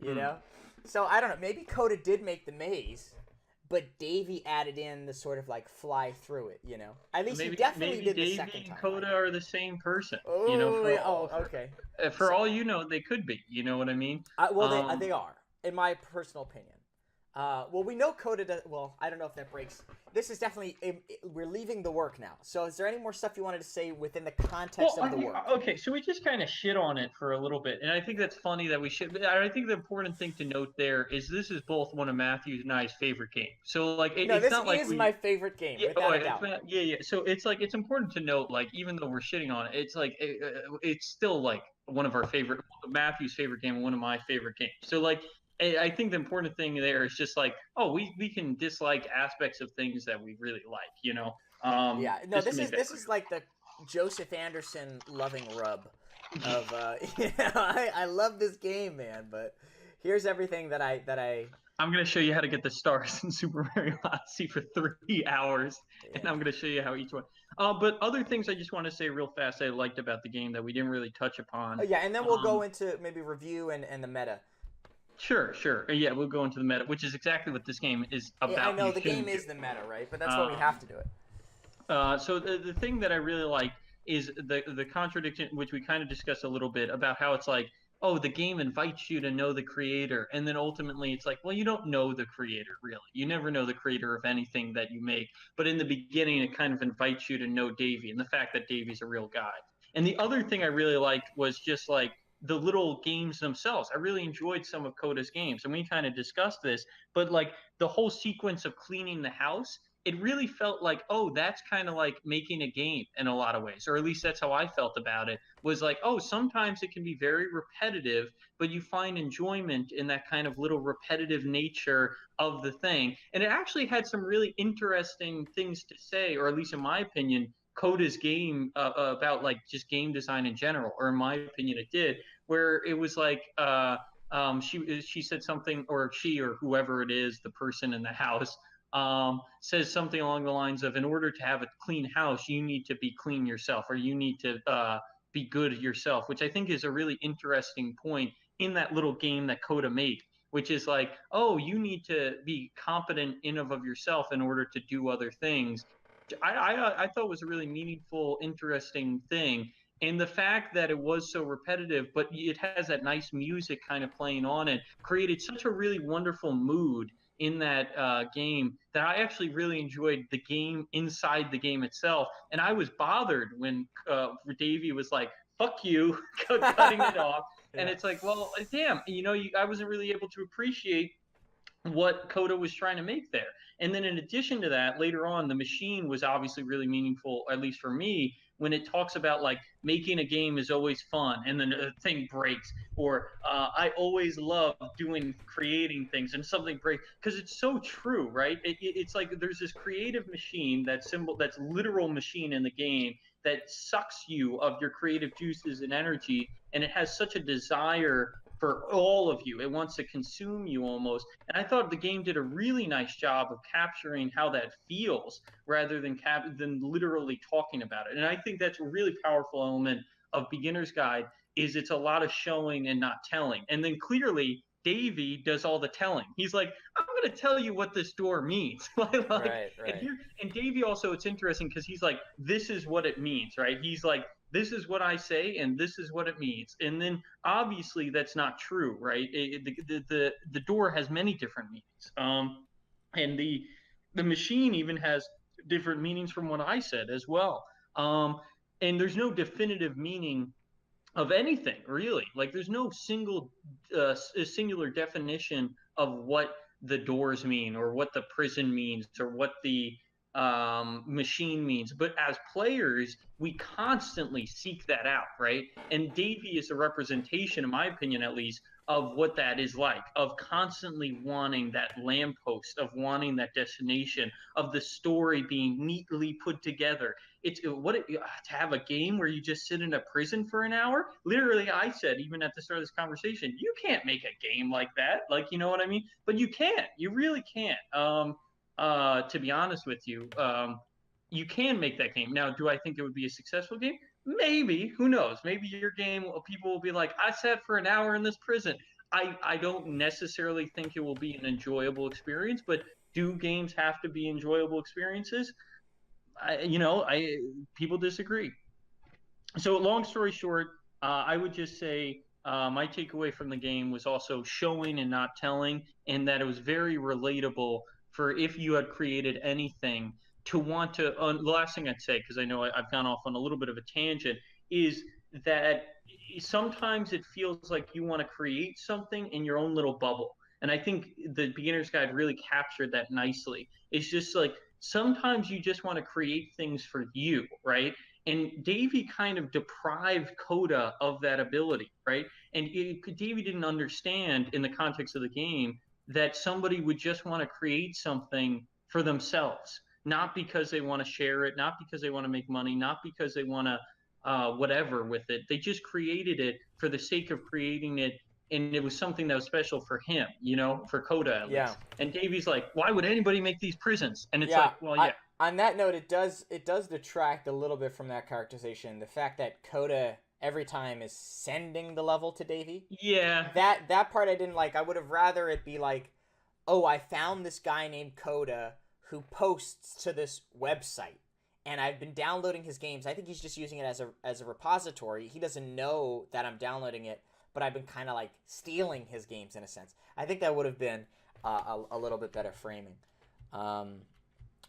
You mm. know? So I don't know. Maybe Coda did make the maze, but Davy added in the sort of like fly through it. At least he definitely Maybe did the Davey second and time. I Coda think. are the same person. Oh, yeah, oh, okay. For So, all you know, they could be. You know what I mean? well, they Um, are, in my personal opinion. Well, we know Coda does. Well, I don't know if that breaks. This is definitely we're leaving the work now. So, is there any more stuff you wanted to say within the context well, of I the think work? okay, so we just kind of shit on it for a little bit, and I think that's funny that we should. But I think the important thing to note there is this is both one of Matthews and I's favorite games. So like, No, it's this not like is we. my favorite game, Yeah, oh, without a doubt. yeah, yeah. So it's like it's important to note, like even though we're shitting on it, it's like it's still like one of our favorite, Matthew's favorite game, and one of my favorite games. So like I think the important thing there is just like, oh, we can dislike aspects of things that we really like, Yeah, no, just to this make is that this clear. is like the Joseph Anderson loving rub of I love this game, man, but here's everything that I I'm gonna show you how to get the stars in Super Mario Odyssey for 3 hours, and yeah. I'm gonna show you how each one. But other things I just want to say real fast I liked about the game that we didn't really touch Oh upon. yeah, and then we'll go Um, into maybe review and the meta. Sure, sure. Yeah, we'll go into the meta, which is exactly what this game is Yeah, I about. know You the game shouldn't do. is the meta, right? But that's why we Um, have to do it. so the thing that I really like is the contradiction, which we kind of discussed a little bit about how it's like, oh, the game invites you to know the creator, and then ultimately it's like, well, you don't know the creator really. You never know the creator of anything that you make, but in the beginning, it kind of invites you to know Davey and the fact that Davey's a real guy. And the other thing I really liked was just like the little games themselves. I really enjoyed some of Coda's games, and we kind of discussed this, but like the whole sequence of cleaning the house, it really felt like, oh, that's kind of like making a game in a lot of ways, or at least that's how I felt about it. Was like, oh, sometimes it can be very repetitive, but you find enjoyment in that kind of little repetitive nature of the thing. And it actually had some really interesting things to say, or at least in my opinion, Coda's game about like just game design in general, or in my opinion, it did, where it was like, she said something, or she or whoever it is, the person in the house, says something along the lines of, in order to have a clean house, you need to be clean yourself, or you need to be good yourself, which I think is a really interesting point in that little game that Coda made, which is like, oh, you need to be competent in of yourself in order to do other things. I thought was a really meaningful, interesting thing. And the fact that it was so repetitive, but it has that nice music kind of playing on it, created such a really wonderful mood in that game that I actually really enjoyed the game inside the game itself. And I was bothered when Davey was like, fuck you, cutting it off. And Yeah. it's like, well, damn, I wasn't really able to appreciate what Coda was trying to make there. And then in addition to that, later on, the machine was obviously really meaningful, at least for me, when it talks about like making a game is always fun and then a thing breaks, or I always love creating things and something breaks, because it's so true, right? It's like there's this creative machine, that's literal machine in the game that sucks you of your creative juices and energy, and it has such a desire for all of you. It wants to consume you almost. And I thought the game did a really nice job of capturing how that feels rather than literally talking about it. And I think that's a really powerful element of Beginner's Guide, is it's a lot of showing and not telling. And then clearly Davey does all the telling. He's like, I'm going to tell you what this door means. Right, right. And Davey also, it's interesting because he's like, this is what it means, right? He's like, this is what I say and this is what it means. And then obviously that's not true, right? The door has many different meanings, and the machine even has different meanings from what I said as well. Um, and there's no definitive meaning of anything really. Like there's no singular definition of what the doors mean, or what the prison means, or what the machine means. But as players, we constantly seek that out, right? And Davey is a representation, in my opinion at least, of what that is like, of constantly wanting that lamppost, of wanting that destination, of the story being neatly put together. It's to have a game where you just sit in a prison for an hour. Literally, I said even at the start of this conversation, you can't make a game like that. Like, you know what I mean? But you can. You really can. To be honest with you, you can make that game. Now, do I think it would be a successful game? Maybe. Who knows? Maybe your game, people will be like, I sat for an hour in this prison. I don't necessarily think it will be an enjoyable experience, but do games have to be enjoyable experiences? I people disagree. So long story short, I would just say my takeaway from the game was also showing and not telling, and that it was very relatable for if you had created anything to want to. The last thing I'd say, because I know I've gone off on a little bit of a tangent, is that sometimes it feels like you want to create something in your own little bubble. And I think the beginner's guide really captured that nicely. It's just like sometimes you just want to create things for you, right? And Davey kind of deprived Coda of that ability, right? And Davey didn't understand in the context of the game that somebody would just want to create something for themselves, not because they want to share it, not because they want to make money, not because they want to whatever with it. They just created it for the sake of creating it. And it was something that was special for him, for Coda at Yeah. least. And Davey's like, why would anybody make these prisons? And it's Yeah. like, well, yeah. On that note, it does detract a little bit from that characterization. The fact that Coda every time is sending the level to Davy. Yeah. That part I didn't like. I would have rather it be like, oh, I found this guy named Coda who posts to this website, and I've been downloading his games. I think he's just using it as a repository. He doesn't know that I'm downloading it, but I've been kind of like stealing his games in a sense. I think that would have been a little bit better framing. Um,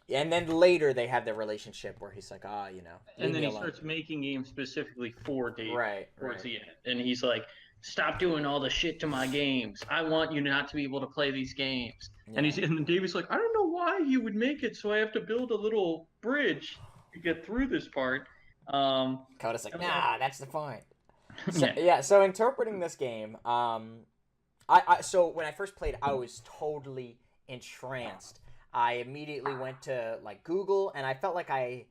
and then later they have the relationship where he's like, And leave then me he alone. starts making games specifically for Dave Right, towards right. the end. And he's like, stop doing all the shit to my games. I want you not to be able to play these games. Yeah. And Dave's like, I don't know why he would make it, so I have to build a little bridge to get through this part. Coda's like, And like, nah, that's the point. So yeah. yeah, so interpreting this game, so when I first played, I was totally entranced. I immediately went to like Google, and I felt like I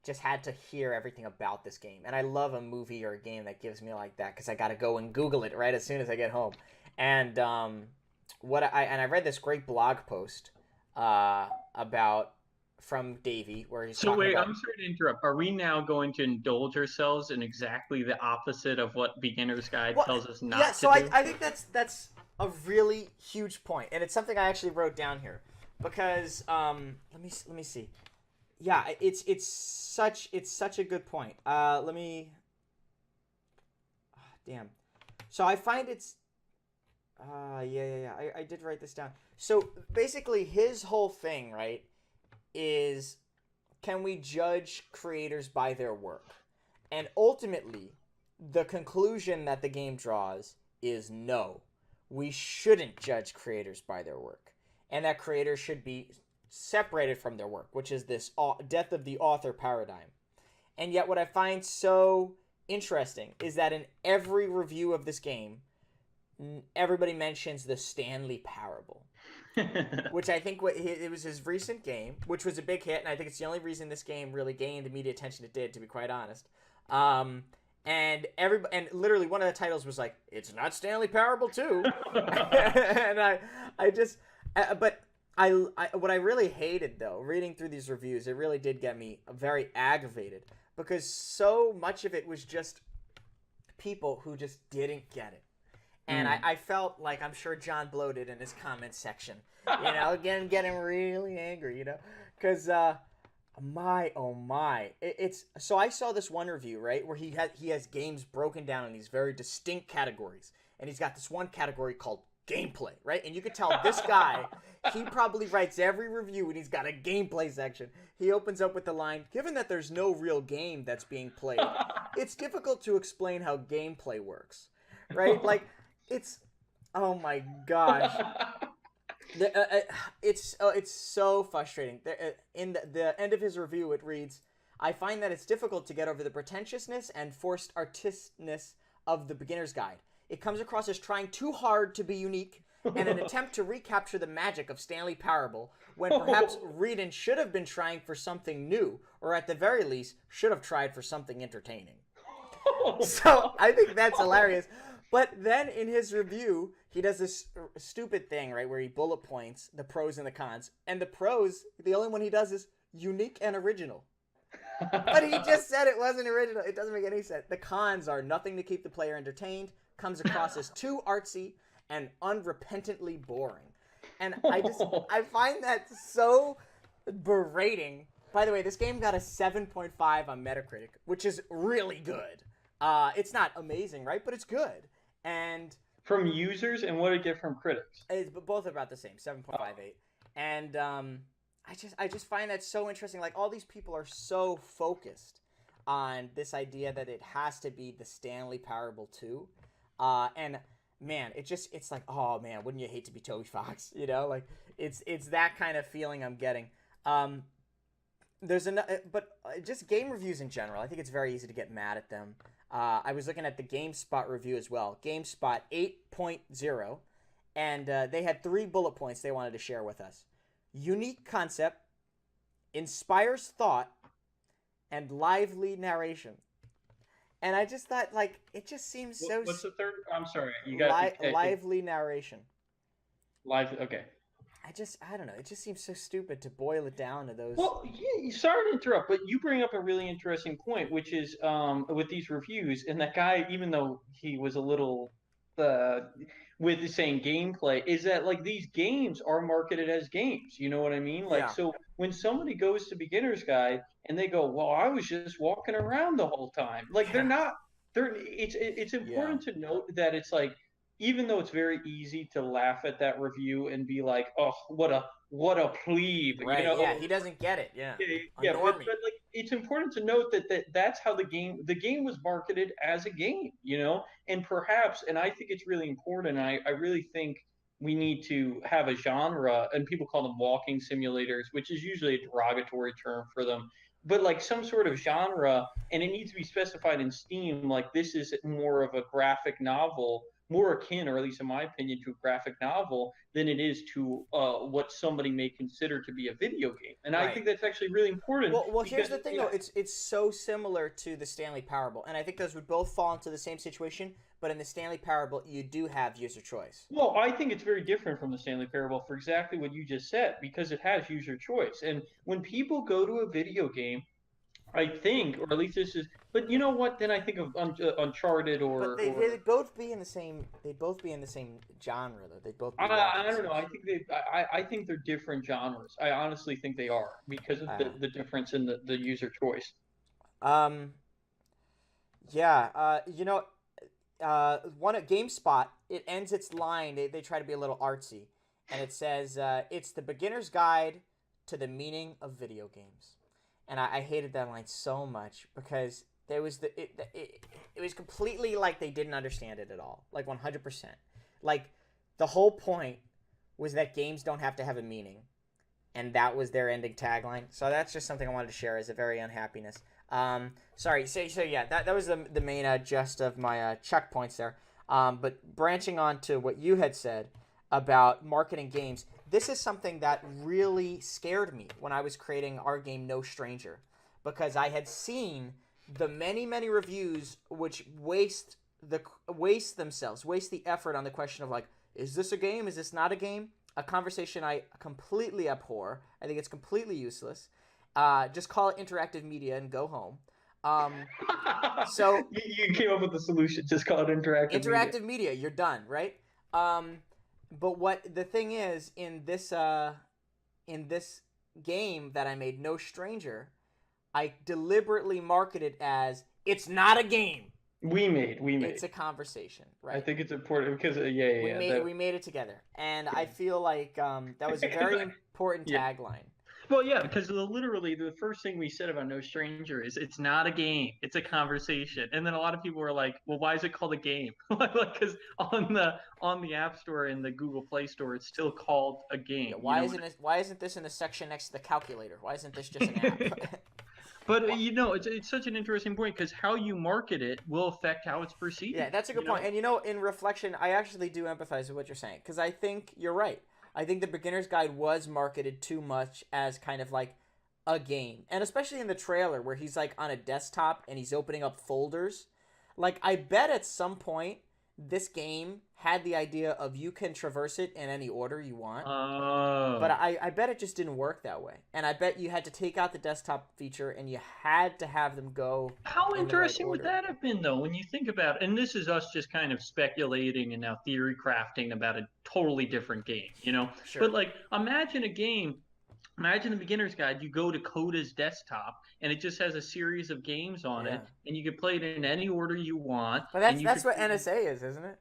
just had to hear everything about this game. And I love a movie or a game that gives me like that because I got to go and Google it right as soon as I get home. And I read this great blog post about from Davey where he's So talking wait, about. I'm sorry to interrupt. Are we now going to indulge ourselves in exactly the opposite of what Beginner's Guide Well, tells us yeah. not to So I, do? I think that's a really huge point, and it's something I actually wrote down here because let me see. Yeah, it's such a good point. Let me. Damn. So I find it's. Yeah. I did write this down. So basically, his whole thing, right, is can we judge creators by their work? And ultimately, the conclusion that the game draws is no. We shouldn't judge creators by their work. And that creators should be separated from their work, which is this death of the author paradigm. And yet, what I find so interesting is that in every review of this game, everybody mentions the Stanley Parable, which I think it was his recent game, which was a big hit, and I think it's the only reason this game really gained the media attention it did, to be quite honest. And literally one of the titles was like, "It's not Stanley Parable 2," and I just, but what I really hated though, reading through these reviews, it really did get me very aggravated because so much of it was just people who just didn't get it. And I, Mm. I felt like I'm sure John bloated in his comment section, getting really angry, because my oh my, it's so I saw this one review right where he has games broken down in these very distinct categories, and he's got this one category called gameplay, right? And you could tell this guy, he probably writes every review and he's got a gameplay section. He opens up with the line, given that there's no real game that's being played, it's difficult to explain how gameplay works, right? Like, it's, oh my gosh. It's so frustrating. In the end of his review, it reads, "I find that it's difficult to get over the pretentiousness and forced artistness of the beginner's guide. It comes across as trying too hard to be unique and an attempt to recapture the magic of Stanley Parable when perhaps Reedon should have been trying for something new, or at the very least, should have tried for something entertaining." So I think that's hilarious. But then in his review, he does this stupid thing, right, where he bullet points the pros and the cons. And the pros, the only one he does is unique and original. But he just said it wasn't original. It doesn't make any sense. The cons are nothing to keep the player entertained, comes across as too artsy, and unrepentantly boring. And I find that so berating. By the way, this game got a 7.5 on Metacritic, which is really good. It's not amazing, right? But it's good. And From users, and what did it get from critics? both are about the same, 7.58. And I just find that so interesting. Like, all these people are so focused on this idea that it has to be the Stanley Parable 2. And man, it's like, oh man, wouldn't you hate to be Toby Fox? Like, it's that kind of feeling I'm getting. There's another, but just game reviews in general, I think it's very easy to get mad at them. I was looking at the GameSpot review as well, GameSpot 8.0, and they had 3 bullet points they wanted to share with us: unique concept, inspires thought, and lively narration. And I just thought, like, it just seems What's the third? I'm sorry, you got lively narration. live. Okay. I don't know. It just seems so stupid to boil it down to those. Well, yeah, sorry to interrupt, but you bring up a really interesting point, which is with these reviews, and that guy, even though he was a little uh, with the saying gameplay, is that like these games are marketed as games. You know what I mean? Like, Yeah. so when somebody goes to beginner's guide and they go, "Well, I was just walking around the whole time," like they're Yeah. not. It's Yeah. important to note that it's like even though it's very easy to laugh at that review and be like, "Oh, what a plebe," you Right. Yeah. know, He doesn't get it. Yeah. yeah, A yeah, but normie. like it's important to note that that's how the game was marketed as a game, and perhaps, and I think it's really important. I really think we need to have a genre, and people call them walking simulators, which is usually a derogatory term for them, but like some sort of genre, and it needs to be specified in Steam. Like this is more of a graphic novel, more akin, or at least in my opinion, to a graphic novel than it is to what somebody may consider to be a video game. And I Right. think that's actually really important Well, here's because, the thing though. It's so similar to the Stanley Parable, and I think those would both fall into the same situation. But in the Stanley Parable, you do have user choice. well, I think it's very different from the Stanley Parable for exactly what you just said because it has user choice. And when people go to a video game, I think, or at least this is, but you know what? Then I think of Uncharted But they'd both be in the same. They'd both be in the same genre though. They'd both be I walking don't know. sims. I think they're different genres. I honestly think they are because of Uh, the difference in the user choice. um. Yeah. One at GameSpot, it ends its line. They try to be a little artsy, and it says, "It's the beginner's guide to the meaning of video games." And I hated that line so much because there was it was completely like they didn't understand it at all, like 100%. Like the whole point was that games don't have to have a meaning, and that was their ending tagline. So that's just something I wanted to share as a very unhappiness. Sorry. So yeah, that was the main gist of my checkpoints there. But branching on to what you had said about marketing games, this is something that really scared me when I was creating our game No Stranger, because I had seen the many reviews which waste the effort on the question of like, is this a game? Is this not a game? A conversation I completely abhor. I think it's completely useless. Just call it interactive media and go home. Um, so You came up with the solution. Just call it interactive media. interactive media, you're done, right? Um, but what the thing is in this game that I made, No Stranger, I deliberately marketed as it's not a game. We made. It's a conversation, I right? think it's important because yeah. That We made it together, and I yeah. feel like that was a very important Yeah. tagline. Well, yeah, because literally the first thing we said about No Stranger is it's not a game, it's a conversation. And then a lot of people were like, "Well, why is it called a game?" Like, because on the App Store and the Google Play Store, it's still called a Yeah, game. You know. why isn't this in the section next to the calculator? Why isn't this just an app? But Well, it's such an interesting point because how you market it will affect how it's yeah, perceived. that's a good point. And in reflection, I actually do empathize with what you're saying because I think you're right. I think the beginner's guide was marketed too much as kind of like a game. And especially in the trailer where he's like on a desktop and he's opening up folders. Like I bet at some point this game had the idea of you can traverse it in any order you want. But Oh. I bet it just didn't work that way. And I bet you had to take out the desktop feature and you had to have them go How in the right interesting would order. that have been, though, when you think about it? And this is us just kind of speculating and now theory crafting about a totally different game, you know? But Sure. like, imagine a game, imagine the beginner's guide. You go to Coda's desktop and it just has a series of games on Yeah. it, and you can play it in any order you want, But and you that's could what NSA is, isn't it?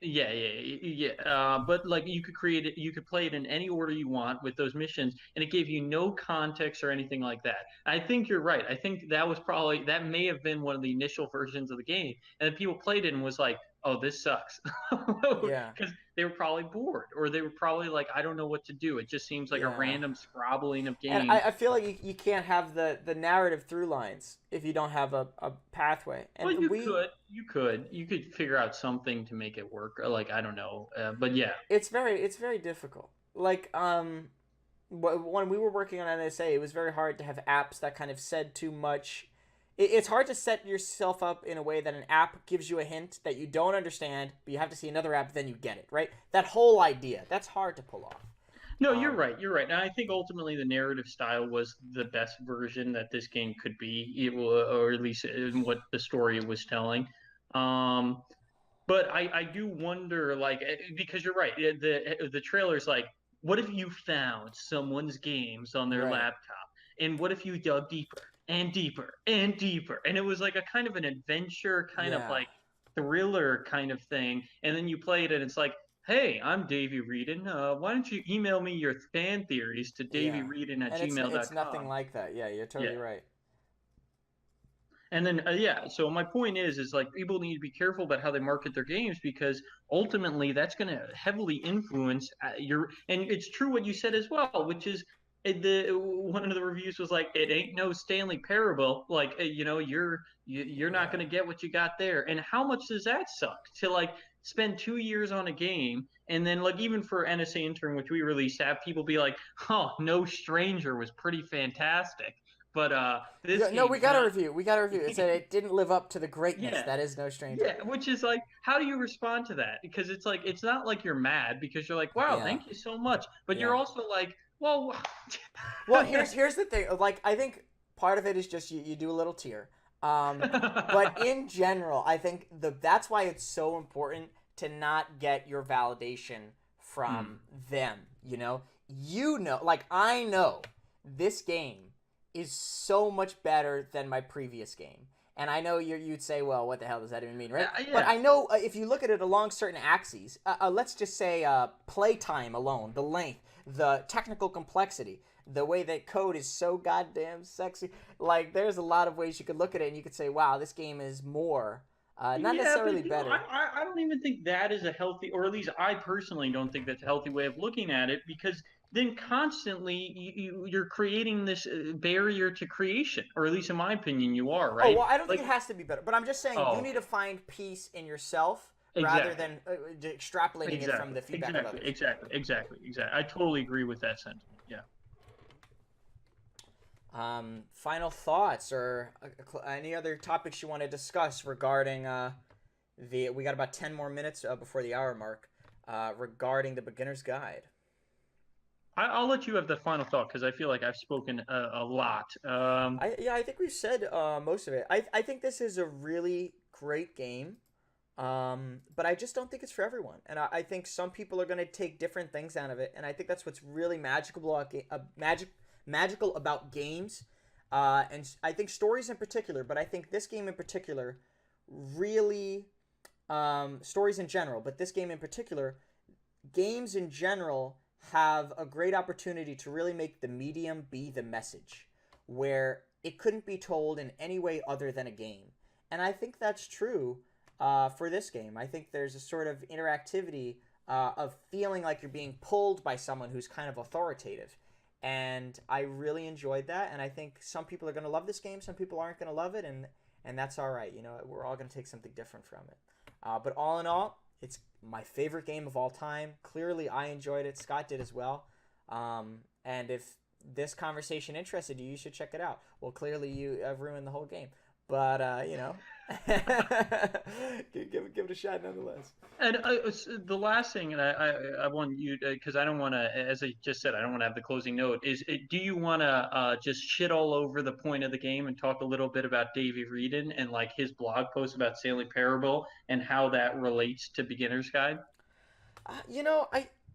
yeah. But like you could create it, you could play it in any order you want with those missions, and it gave you no context or anything like that. I think you're right. I think that may have been one of the initial versions of the game, and then people played it and was like, "Oh, this sucks," Yeah. because they were probably bored, or they were probably like, "I don't know what to do. It just seems like a Yeah. random scrobbling of And games." I feel like you can't have the narrative through lines if you don't have a pathway. Well, And you could figure out something to make it work. Or like I don't know, but yeah. it's very difficult. Like when we were working on NSA, it was very hard to have apps that kind of said too much. It's hard to set yourself up in a way that an app gives you a hint that you don't understand, but you have to see another app, then you get it, right? That whole idea, that's hard to pull off. No, you're right. You're right. And I think ultimately the narrative style was the best version that this game could be, or at least in what the story it was telling. Um, but I do wonder, like, because you're right. The trailer's like, what if you found someone's games on their Right. laptop, and what if you dug deeper and deeper and deeper, and it was like a kind of an adventure, kind of Yeah. like thriller kind of thing, and then you play it, and it's like, hey, I'm Davey Reedon. Why don't you email me your fan theories to Yeah. daveyreedon at And it's nothing gmail.com? like that. Yeah, you're totally Yeah. right. And then yeah, so my point is like people need to be careful about how they market their games because ultimately that's going to heavily influence your. And it's true what you said as well, which is the one of the reviews was like, it ain't no Stanley Parable. Like you're not Yeah. going to get what you got there. And how much does that suck to like spend 2 years on a game and then like even for NSA Intern, which we released, have people be like, oh, No Stranger was pretty fantastic. But this Yeah, no, game we did got a not. review. We got a review. It said it didn't live up to the greatness. Yeah, That is no stranger. yeah, which is like, how do you respond to that? Because it's like, it's not like you're mad because you're like, wow, Yeah. thank you so much. But you're Yeah. also like, well, Well, here's the thing. Like, I think part of it is just you do a little tear. But in general, I think that's why it's so important to not get your validation Hmm. from them. Like I know this game is so much better than my previous game. And I know you'd say, well, what the hell does that even mean, right? But Yeah, I know if you look at it along certain axes, let's just say playtime alone, the length, the technical complexity, the way that code is so goddamn sexy. Like, there's a lot of ways you could look at it and you could say, wow, this game is more, not yeah, necessarily but better. I don't even think that is a healthy, or at least I personally don't think that's a healthy way of looking at it because then constantly you're creating this barrier to creation, or at least in my opinion, you are, Oh, right? well, I don't think Like, it has to be better, but I'm just saying you oh, need okay, to find peace in yourself rather exactly. than extrapolating it from Exactly, the feedback of exactly, others. exactly, exactly, exactly. I totally agree with that sentiment. Yeah. Final thoughts or any other topics you want to discuss regarding the? We got about 10 more minutes before the hour mark regarding the beginner's guide. I'll let you have the final thought because I feel like I've spoken a lot. I think we've said most of it. I think this is a really great game. But I just don't think it's for everyone, and I think some people are going to take different things out of it, and I think that's what's really magical about games, and I think stories in particular. But I think this game in particular, really, stories in general, but this game in particular, games in general have a great opportunity to really make the medium be the message, where it couldn't be told in any way other than a game. And I think that's true for this game. I think there's a sort of interactivity of feeling like you're being pulled by someone who's kind of authoritative. And I really enjoyed that. And I think some people are going to love this game, some people aren't going to love it, and that's all right. We're all going to take something different from it. But all in all, it's my favorite game of all time. Clearly, I enjoyed it. Scott did as well. And if this conversation interested you, you should check it out. Well, clearly, you have ruined the whole game. But, give it a shot nonetheless. and the last thing, and I want you because I don't want to, as I just said, I don't want to have the closing note. Do you want to just shit all over the point of the game and talk a little bit about Davey Reedon and like his blog post about Stanley Parable and how that relates to Beginner's Guide?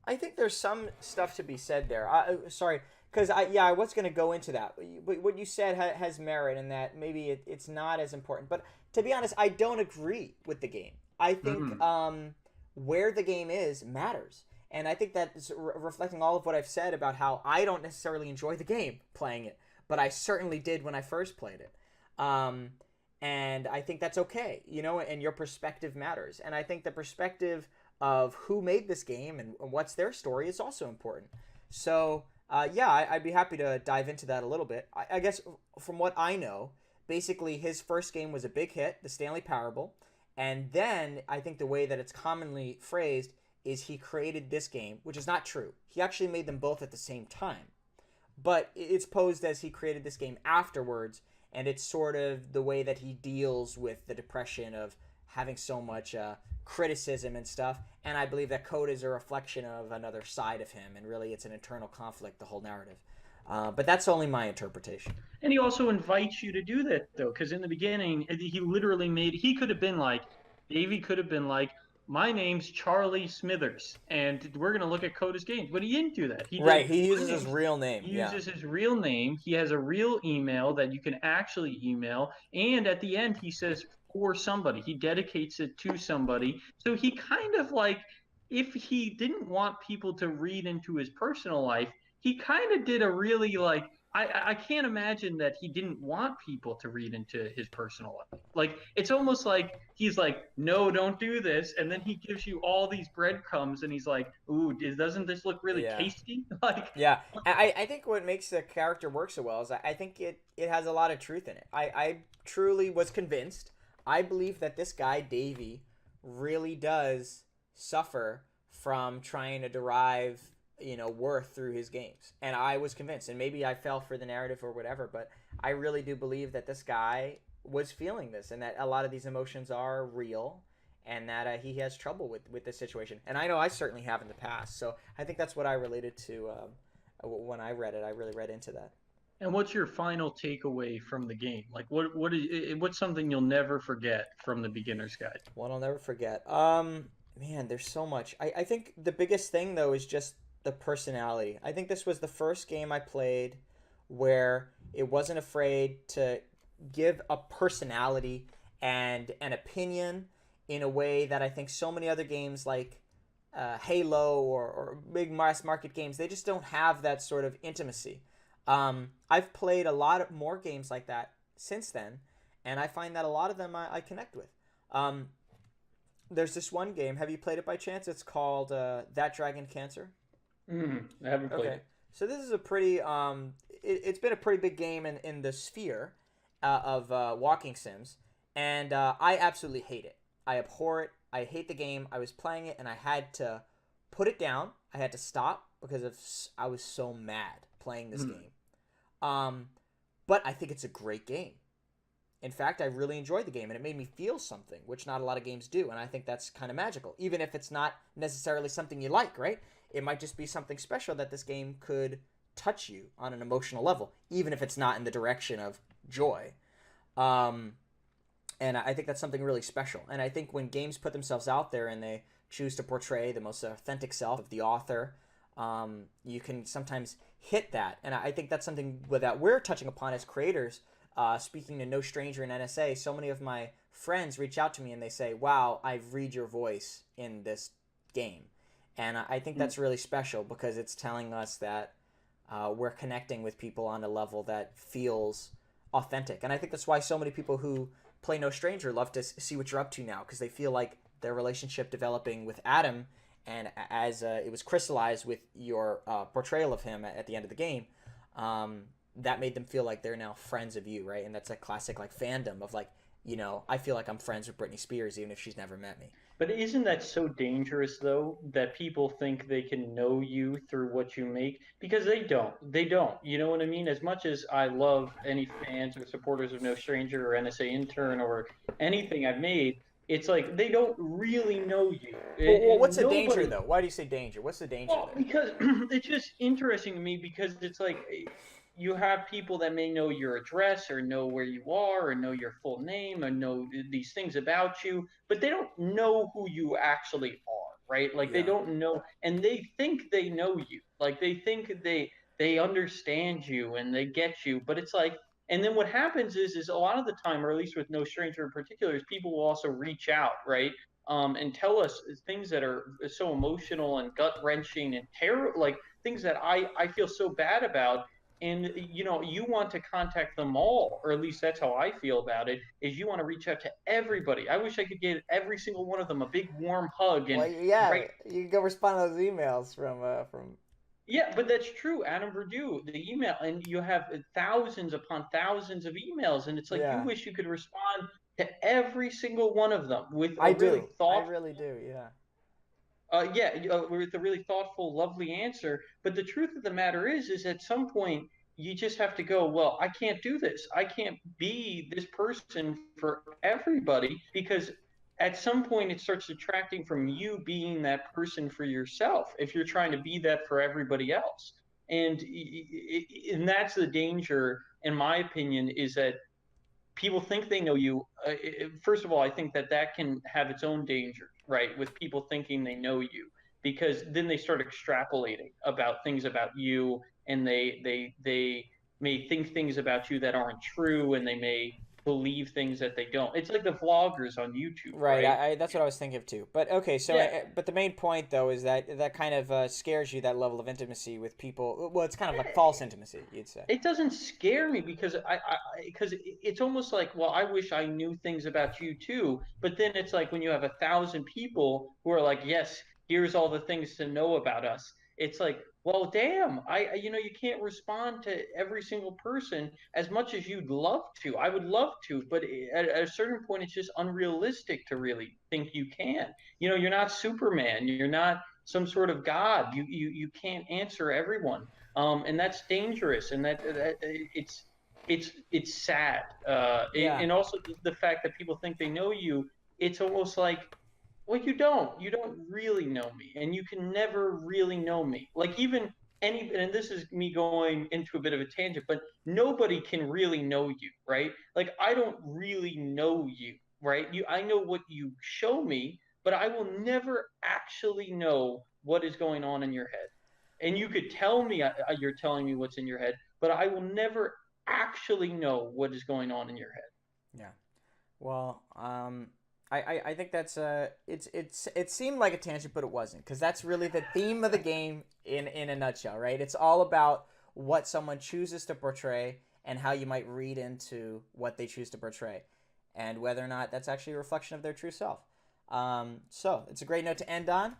I think there's some stuff to be said there. Sorry, because I was going to go into that. What you said has merit in that maybe it's not as important. But to be honest, I don't agree with the game. I think Mm. where the game is matters. And I think that is reflecting all of what I've said about how I don't necessarily enjoy the game playing it, but I certainly did when I first played it. Um, and I think that's okay, and your perspective matters. And I think the perspective of who made this game and what's their story is also important. So, yeah, I'd be happy to dive into that a little bit. I guess from what I know, basically his first game was a big hit, the Stanley Parable. And then I think the way that it's commonly phrased is he created this game, which is not true. He actually made them both at the same time. But it's posed as he created this game afterwards, and it's sort of the way that he deals with the depression of having so much criticism and stuff. And I believe that code is a reflection of another side of him, and really it's an internal conflict, the whole narrative. But that's only my interpretation. And he also invites you to do that though, because in the beginning he literally made he could have been like Davey could have been like, my name's Charlie Smithers, and we're gonna look at Coda's games, but he didn't do that. He did Right, he my uses his name's real name. he Yeah. uses his real name. He has a real email that you can actually email, and at the end he says for somebody. He dedicates it to somebody. So he kind of like if he didn't want people to read into his personal life, he kind of did a really like I can't imagine that he didn't want people to read into his personal life. Like it's almost like he's like, no, don't do this, and then he gives you all these breadcrumbs, and he's like, ooh, doesn't this look really Yeah. tasty? Like, Yeah, I think what makes the character work so well is I think it has a lot of truth in it. I truly was convinced. I believe that this guy, Davey, really does suffer from trying to derive, worth through his games. And I was convinced. And maybe I fell for the narrative or whatever, but I really do believe that this guy was feeling this and that a lot of these emotions are real and that he has trouble with this situation. And I know I certainly have in the past. So I think that's what I related to when I read it. I really read into that. and what's your final takeaway from the game? Like, what's something you'll never forget from the beginner's guide? One I'll never forget. Man, there's so much. I think the biggest thing though is just the personality. I think this was the first game I played where it wasn't afraid to give a personality and an opinion in a way that I think so many other games like Halo or big mass market games, they just don't have that sort of intimacy. I've played a lot of more games like that since then, and I find that a lot of them I connect with. Um, there's this one game. Have you played it by chance? It's called That Dragon Cancer. I haven't played Okay. it. So this is a pretty it's been a pretty big game in the sphere of walking sims, and I absolutely hate it. I abhor it. I hate the game. I was playing it and I had to put it down. I had to stop because I was so mad playing this Mm. game. Um, but I think it's a great game. In fact, I really enjoyed the game and it made me feel something, which not a lot of games do. And I think that's kind of magical, even if it's not necessarily something you like, right? It might just be something special that this game could touch you on an emotional level, even if it's not in the direction of joy. Um, and I think that's something really special. And I think when games put themselves out there and they choose to portray the most authentic self of the author, you can sometimes hit that. And I think that's something that we're touching upon as creators. Speaking to no stranger in NSA, so many of my friends reach out to me and they say, wow, I read your voice in this game. And I think that's really special because it's telling us that we're connecting with people on a level that feels authentic. And I think that's why so many people who play No Stranger love to see what you're up to now because they feel like their relationship developing with Adam and as it was crystallized with your portrayal of him at the end of the game, that made them feel like they're now friends of you, right? And that's a classic like fandom of like, I feel like I'm friends with Britney Spears even if she's never met me. But isn't that so dangerous though, that people think they can know you through what you make? Because they don't. They don't. You know what I mean? As much as I love any fans or supporters of No Stranger or NSA Intern or anything I've made, it's like they don't really know you. Well, And what's the danger nobody though? Why do you say danger? What's the danger well, there? because it's just interesting to me because it's like you have people that may know your address or know where you are or know your full name or know these things about you, but they don't know who you actually are, right? Like they Yeah. don't know, and they think they know you. Like they think they understand you and they get you, but it's like and then what happens is a lot of the time, or at least with No Stranger in particular, is people will also reach out, right? And tell us things that are so emotional and gut wrenching and terror, like things that I feel so bad about. And you want to contact them all, or at least that's how I feel about it. Is you want to reach out to everybody. I wish I could give every single one of them a big warm hug and Well, yeah, write. you can go respond to those emails from. Yeah, but that's true. Adam Purdue, the email, and you have thousands upon thousands of emails, and it's like you Yeah, wish you could respond to every single one of them with a I really do. I thoughtful really do. Yeah. yeah, with a really thoughtful, lovely answer. But the truth of the matter is at some point you just have to go. Well, I can't do this. I can't be this person for everybody because at some point it starts detracting from you being that person for yourself if you're trying to be that for everybody else. And that's the danger, in my opinion, is that people think they know you. First of all, I think that that can have its own danger, right? With people thinking they know you, because then they start extrapolating about things about you, and they may think things about you that aren't true, and they may believe things that they don't. It's like the vloggers on YouTube, Right, right? that's what I was thinking of too. But okay, so Yeah, but the main point though is that that kind of scares you, that level of intimacy with people. Well, it's kind of like false intimacy, you'd say. it doesn't scare me because because it's almost like, well, I wish I knew things about you too. But then it's like when you have 1,000 people who are like, yes, here's all the things to know about us. It's like, well, damn, you can't respond to every single person as much as you'd love to. I would love to, but at a certain point, it's just unrealistic to really think you can. You're not Superman. You're not some sort of god. You can't answer everyone, and that's dangerous, and that it's sad, Yeah. and also the fact that people think they know you. It's almost like, well, you don't really know me, and you can never really know me. Like, even and this is me going into a bit of a tangent, but nobody can really know you, right? Like, I don't really know you, right? I know what you show me, but I will never actually know what is going on in your head. And you could tell me, you're telling me what's in your head, but I will never actually know what is going on in your head. Yeah. Well, I think that's it seemed like a tangent, but it wasn't, because that's really the theme of the game in a nutshell, right? It's all about what someone chooses to portray and how you might read into what they choose to portray, and whether or not that's actually a reflection of their true self. So it's a great note to end on.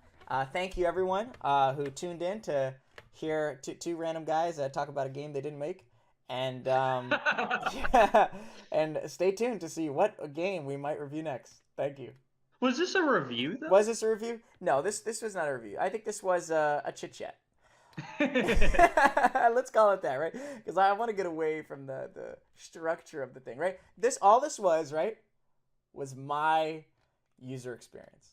Thank you, everyone who tuned in to hear two random guys talk about a game they didn't make. And yeah, and stay tuned to see what game we might review next. Thank you. Was this a review, though? Was this a review? No, this was not a review. I think this was a chit chat. Let's call it that, right? Because I want to get away from the structure of the thing, right? All this was, right, was my user experience.